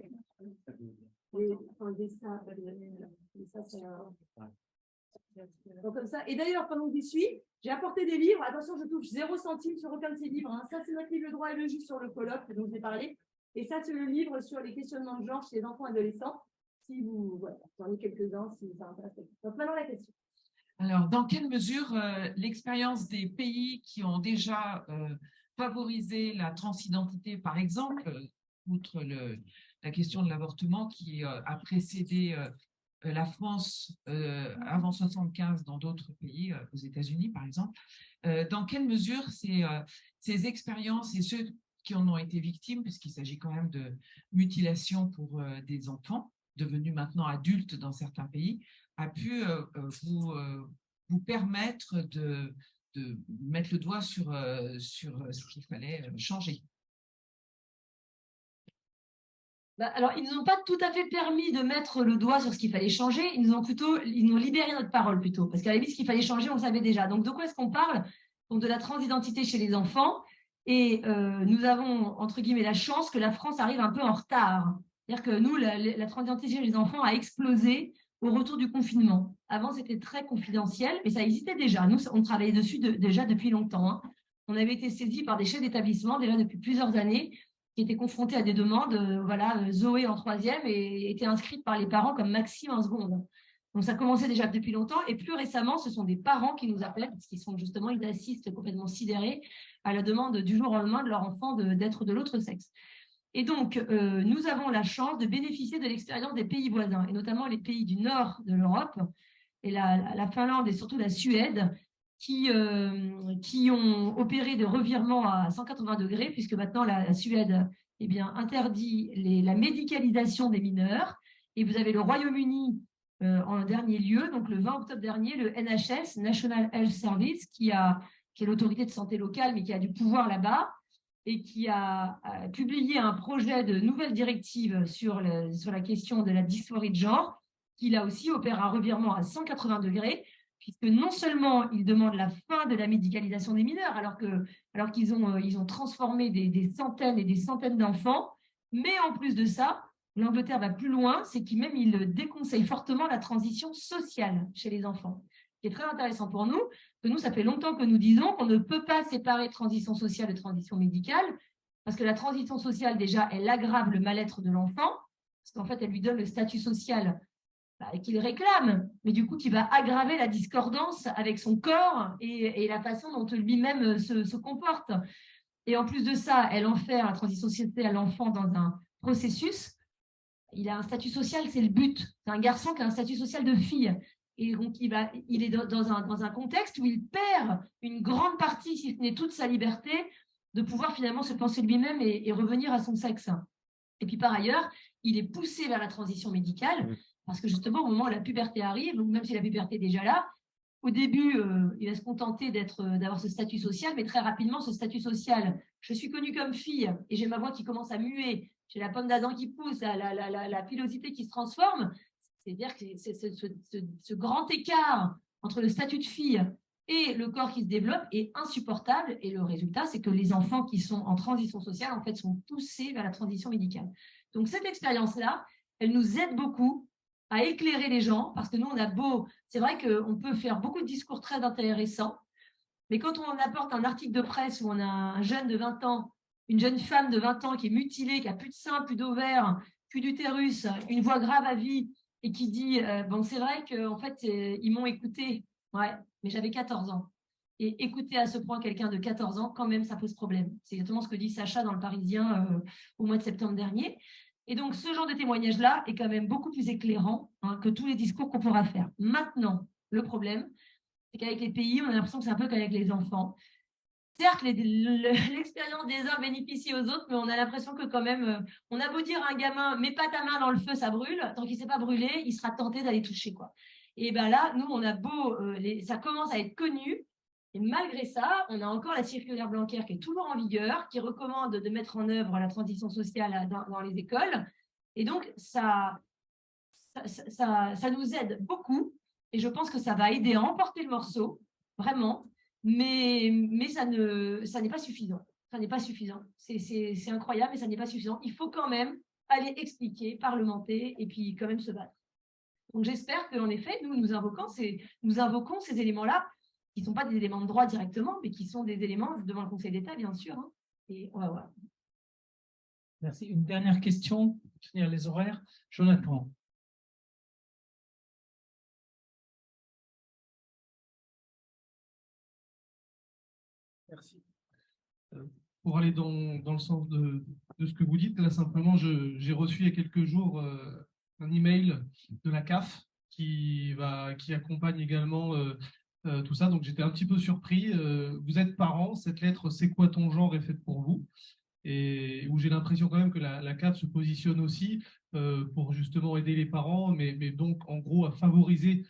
Attendez ça, c'est donc comme ça. Et d'ailleurs, pendant que j'y suis, j'ai apporté des livres. Attention, je touche 0 centime sur aucun de ces livres. Hein. Ça, c'est notre livre Le droit et le juste sur le colloque dont je vous ai parlé. Et ça, c'est le livre sur les questionnements de genre chez les enfants et adolescents. Si vous, voilà, j'en ai quelques-uns, si ça intéresse. Donc maintenant, la question. Alors, dans quelle mesure l'expérience des pays qui ont déjà favorisé la transidentité, par exemple, outre la question de l'avortement qui a précédé la France avant 1975 dans d'autres pays, aux États-Unis par exemple, dans quelle mesure ces expériences et ceux qui en ont été victimes, puisqu'il s'agit quand même de mutilation pour des enfants devenus maintenant adultes dans certains pays, a pu vous permettre de mettre le doigt sur ce qu'il fallait changer. Alors, ils ne nous ont pas tout à fait permis de mettre le doigt sur ce qu'il fallait changer, ils nous ont libéré notre parole plutôt, parce qu'à la limite, ce qu'il fallait changer, on le savait déjà. Donc, de quoi est-ce qu'on parle? Donc, de la transidentité chez les enfants, et nous avons, entre guillemets, la chance que la France arrive un peu en retard. C'est-à-dire que nous, la transidentité chez les enfants a explosé au retour du confinement. Avant, c'était très confidentiel, mais ça existait déjà. Nous, on travaillait dessus déjà depuis longtemps. Hein. On avait été saisis par des chefs d'établissement déjà depuis plusieurs années, qui étaient confrontés à des demandes, Zoé en 3e et était inscrite par les parents comme Maxime en 2e. Donc, ça commençait déjà depuis longtemps. Et plus récemment, ce sont des parents qui nous appellent, parce qu'ils sont justement, ils assistent complètement sidérés à la demande du jour au lendemain de leur enfant d'être de l'autre sexe. Et donc, nous avons la chance de bénéficier de l'expérience des pays voisins, et notamment les pays du nord de l'Europe, et la Finlande et surtout la Suède, qui ont opéré de revirements à 180 degrés, puisque maintenant la Suède interdit la médicalisation des mineurs. Et vous avez le Royaume-Uni en dernier lieu, donc le 20 octobre dernier, le NHS, National Health Service, qui est l'autorité de santé locale, mais qui a du pouvoir là-bas, et qui a publié un projet de nouvelle directive sur la question de la dysphorie de genre, qui là aussi opère un revirement à 180 degrés, puisque non seulement ils demandent la fin de la médicalisation des mineurs, alors qu'ils ont transformé des centaines et des centaines d'enfants, mais en plus de ça, l'Angleterre va plus loin, c'est qu'ils déconseillent fortement la transition sociale chez les enfants. Ce qui est très intéressant pour nous, que nous, ça fait longtemps que nous disons qu'on ne peut pas séparer transition sociale et transition médicale, parce que la transition sociale, déjà, elle aggrave le mal-être de l'enfant, parce qu'en fait, elle lui donne le statut social qu'il réclame, mais du coup, qui va aggraver la discordance avec son corps et la façon dont lui-même se comporte. Et en plus de ça, elle enferme la transition sociale à l'enfant dans un processus. Il a un statut social, c'est le but. C'est un garçon qui a un statut social de fille. Et donc, il est dans un contexte où il perd une grande partie, si ce n'est toute sa liberté, de pouvoir finalement se penser lui-même et revenir à son sexe. Et puis, par ailleurs, il est poussé vers la transition médicale, parce que justement, au moment où la puberté arrive, donc même si la puberté est déjà là, au début, il va se contenter d'avoir ce statut social, mais très rapidement, ce statut social, je suis connue comme fille et j'ai ma voix qui commence à muer, j'ai la pomme d'Adam qui pousse, la pilosité qui se transforme, c'est-à-dire que c'est ce grand écart entre le statut de fille et le corps qui se développe est insupportable. Et le résultat, c'est que les enfants qui sont en transition sociale, en fait, sont poussés vers la transition médicale. Donc, cette expérience-là, elle nous aide beaucoup à éclairer les gens, parce que nous, on a beau… C'est vrai qu'on peut faire beaucoup de discours très intéressants, mais quand on apporte un article de presse où on a un jeune de 20 ans, une jeune femme de 20 ans qui est mutilée, qui a plus de sein, plus d'ovaires, plus d'utérus, une voix grave à vie, et qui dit bon, c'est vrai qu'en fait, ils m'ont écouté, ouais, mais j'avais 14 ans. Et écouter à ce point quelqu'un de 14 ans, quand même, ça pose problème. C'est exactement ce que dit Sacha dans Le Parisien au mois de septembre dernier. Et donc, ce genre de témoignage-là est quand même beaucoup plus éclairant que tous les discours qu'on pourra faire. Maintenant, le problème, c'est qu'avec les pays, on a l'impression que c'est un peu qu'avec les enfants. Certes, l'expérience des uns bénéficie aux autres, mais on a l'impression que quand même, on a beau dire à un gamin, mets pas ta main dans le feu, ça brûle, tant qu'il ne s'est pas brûlé, il sera tenté d'aller toucher, quoi. Et bien là, nous, on a beau, ça commence à être connu, et malgré ça, on a encore la circulaire Blanquer qui est toujours en vigueur, qui recommande de mettre en œuvre la transition sociale dans les écoles. Et donc, ça nous aide beaucoup. Et je pense que ça va aider à emporter le morceau, vraiment. Mais ça n'est pas suffisant. Ça n'est pas suffisant. C'est incroyable, mais ça n'est pas suffisant. Il faut quand même aller expliquer, parlementer, et puis quand même se battre. Donc, j'espère qu'en effet, nous invoquons ces éléments-là, qui ne sont pas des éléments de droit directement, mais qui sont des éléments devant le Conseil d'État, bien sûr. Hein. Et on va voir. Merci. Une dernière question pour finir les horaires. Jonathan. Merci. Pour aller dans le sens de ce que vous dites, là simplement, j'ai reçu il y a quelques jours un email de la CAF qui accompagne également tout ça. Donc j'étais un petit peu surpris. Vous êtes parent, cette lettre « C'est quoi ton genre ?» est faite pour vous. Et où j'ai l'impression quand même que la CAF se positionne aussi pour justement aider les parents, mais donc en gros à favoriser,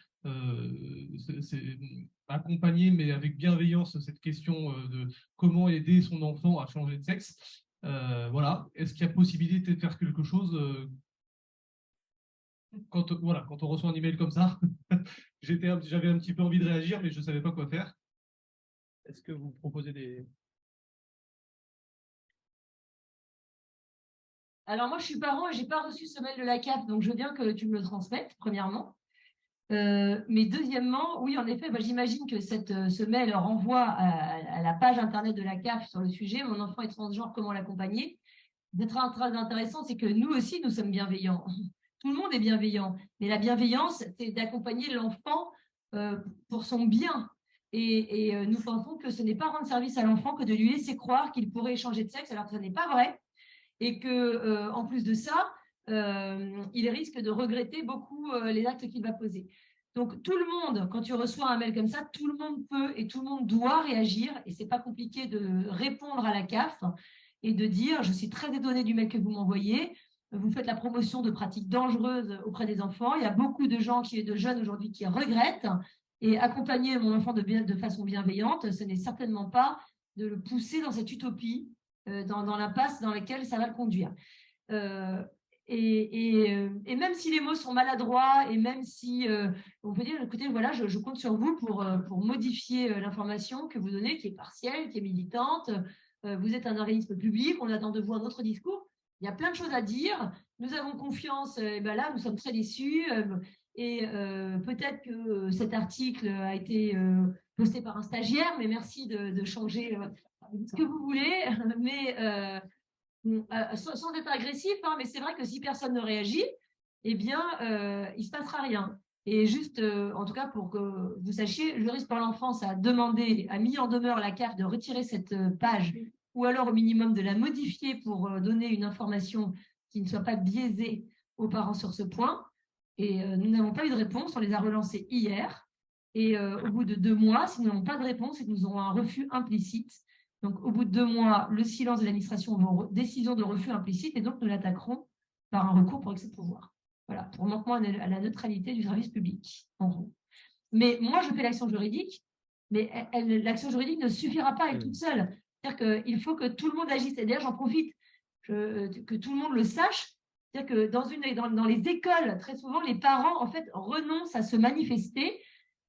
accompagner, mais avec bienveillance, cette question de comment aider son enfant à changer de sexe. Voilà. Est-ce qu'il y a possibilité de faire quelque chose quand on reçoit un email comme ça? J'avais un petit peu envie de réagir, mais je ne savais pas quoi faire. Est-ce que vous proposez des… Alors, moi, je suis parent et je n'ai pas reçu ce mail de la CAF, donc je veux bien que tu me le transmettes, premièrement. Mais deuxièmement, oui, en effet, j'imagine que ce mail renvoie à la page Internet de la CAF sur le sujet. Mon enfant est transgenre, comment l'accompagner? Ce qui est très intéressant, c'est que nous aussi, nous sommes bienveillants. Tout le monde est bienveillant. Mais la bienveillance, c'est d'accompagner l'enfant pour son bien. Et nous pensons que ce n'est pas rendre service à l'enfant que de lui laisser croire qu'il pourrait changer de sexe, alors que ce n'est pas vrai. Et que, en plus de ça, il risque de regretter beaucoup les actes qu'il va poser. Donc, tout le monde, quand tu reçois un mail comme ça, tout le monde peut et tout le monde doit réagir. Et ce n'est pas compliqué de répondre à la CAF et de dire « Je suis très étonnée du mail que vous m'envoyez. Vous faites la promotion de pratiques dangereuses auprès des enfants. Il y a beaucoup de jeunes aujourd'hui qui regrettent. Et accompagner mon enfant de façon bienveillante, ce n'est certainement pas de le pousser dans cette utopie, dans l'impasse dans laquelle ça va le conduire. » Et même si les mots sont maladroits, et même si on peut dire, écoutez, voilà, je compte sur vous pour modifier l'information que vous donnez, qui est partielle, qui est militante. Vous êtes un organisme public, on attend de vous un autre discours. Il y a plein de choses à dire. Nous avons confiance, et ben là, nous sommes très déçus. Et peut-être que cet article a été posté par un stagiaire, mais merci de changer ce que vous voulez. Mais sans être agressif, hein, mais c'est vrai que si personne ne réagit, eh bien, il ne se passera rien. Et juste, en tout cas, pour que vous sachiez, le juriste pour l'enfance a mis en demeure la CAF de retirer cette page, ou alors au minimum de la modifier pour donner une information qui ne soit pas biaisée aux parents sur ce point. Et nous n'avons pas eu de réponse, on les a relancés hier. Et au bout de 2 mois, si nous n'avons pas de réponse, c'est que nous aurons un refus implicite. Donc, au bout de 2 mois, le silence de l'administration vaut décision de refus implicite, et donc nous l'attaquerons par un recours pour excès de pouvoir. Voilà, pour manquement à la neutralité du service public, en gros. Mais moi, je fais l'action juridique, mais l'action juridique ne suffira pas à elle toute seule. C'est-à-dire qu'il faut que tout le monde agisse. Et d'ailleurs, j'en profite, que tout le monde le sache. C'est-à-dire que dans les écoles, très souvent, les parents, en fait, renoncent à se manifester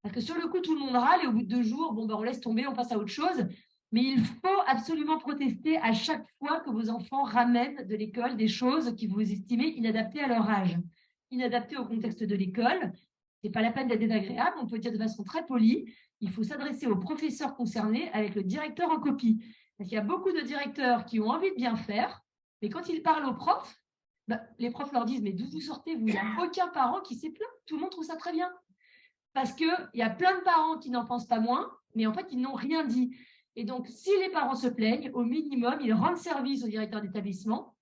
Parce que sur le coup, tout le monde râle et au bout de 2 jours, bon, ben, on laisse tomber, on passe à autre chose. Mais il faut absolument protester à chaque fois que vos enfants ramènent de l'école des choses qui vous estimez inadaptées à leur âge, inadaptées au contexte de l'école. Ce n'est pas la peine d'être désagréable, on peut dire de façon très polie, il faut s'adresser aux professeurs concernés avec le directeur en copie. Parce qu'il y a beaucoup de directeurs qui ont envie de bien faire, mais quand ils parlent aux profs, ben, les profs leur disent « mais d'où vous sortez, vous ?» Il n'y a aucun parent qui s'est plaint, tout le monde trouve ça très bien. Parce qu'il y a plein de parents qui n'en pensent pas moins, mais en fait, ils n'ont rien dit. Et donc, si les parents se plaignent, au minimum, ils rendent service au directeur d'établissement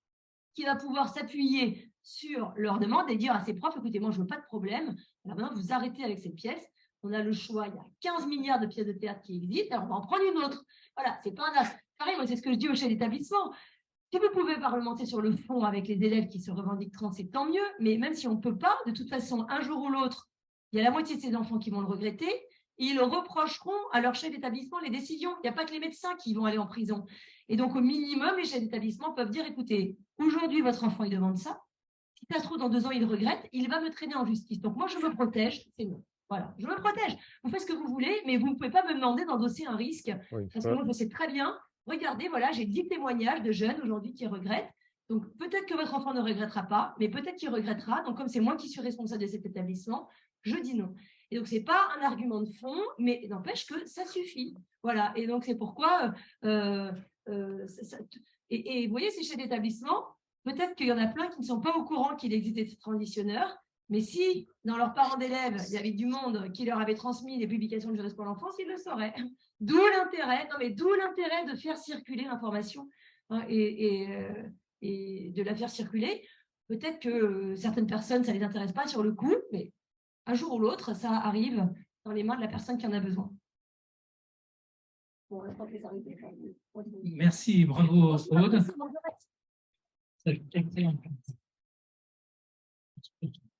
qui va pouvoir s'appuyer sur leur demande et dire à ses profs, écoutez, moi, je ne veux pas de problème. Alors maintenant, vous arrêtez avec cette pièce. On a le choix, il y a 15 milliards de pièces de théâtre qui existent, alors on va en prendre une autre. Voilà, c'est pas un pareil, moi, c'est ce que je dis au chef d'établissement. Si vous pouvez parlementer sur le fond avec les élèves qui se revendiquent trans, c'est tant mieux. Mais même si on ne peut pas, de toute façon, un jour ou l'autre, il y a la moitié de ces enfants qui vont le regretter. Et ils reprocheront à leur chef d'établissement les décisions. Il n'y a pas que les médecins qui vont aller en prison. Et donc, au minimum, les chefs d'établissement peuvent dire, écoutez, aujourd'hui, votre enfant, il demande ça. Si ça se trouve, dans 2 ans, il regrette, il va me traîner en justice. Donc, moi, je me protège, c'est non. Voilà, je me protège. Vous faites ce que vous voulez, mais vous ne pouvez pas me demander d'endosser un risque. Oui, parce que moi, je sais très bien, regardez, voilà, j'ai 10 témoignages de jeunes aujourd'hui qui regrettent. Donc, peut-être que votre enfant ne regrettera pas, mais peut-être qu'il regrettera. Donc, comme c'est moi qui suis responsable de cet établissement, je dis non. Et donc, ce n'est pas un argument de fond, mais n'empêche que ça suffit. Voilà. Et donc, c'est pourquoi. Et vous voyez, ces chefs d'établissement, peut-être qu'il y en a plein qui ne sont pas au courant qu'il existe des transitionneurs, mais si, dans leurs parents d'élèves, il y avait du monde qui leur avait transmis les publications de Jeunesse pour l'enfance, ils le sauraient. D'où l'intérêt de faire circuler l'information, hein, et de la faire circuler. Peut-être que certaines personnes, ça ne les intéresse pas sur le coup, mais un jour ou l'autre, ça arrive dans les mains de la personne qui en a besoin. Bon, merci, bravo Aude.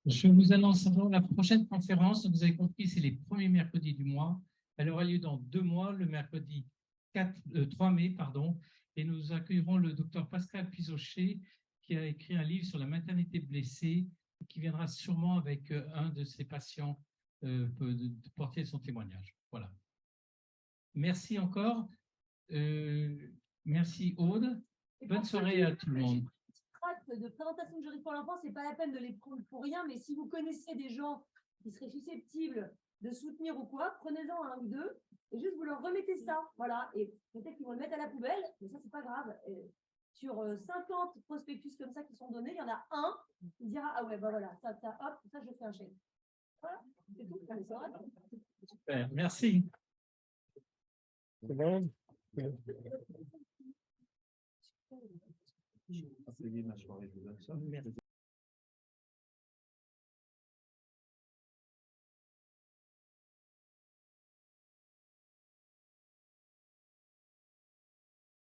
Je vous annonce la prochaine conférence. Vous avez compris, c'est les premiers mercredis du mois. Elle aura lieu dans 2 mois, le mercredi 3 mai, pardon, et nous accueillerons le docteur Pascal Pizochet, qui a écrit un livre sur la maternité blessée, qui viendra sûrement avec un de ses patients de porter son témoignage. Voilà. Merci encore. Merci Aude. Bonne soirée à tout le monde. De présentation de Jeunesse pour l'enfance, c'est pas la peine de les prendre pour rien, mais si vous connaissez des gens qui seraient susceptibles de soutenir ou quoi, prenez-en un ou 2 et juste vous leur remettez ça, voilà, et peut-être qu'ils vont le mettre à la poubelle, mais ça c'est pas grave. Et sur 50 prospectus comme ça qui sont donnés, il y en a un qui dira ah ouais bah voilà, ça hop, ça je fais un chèque. Voilà, c'est tout. Super, merci. C'est bon. Ma soirée, je vous donne ça. Merci.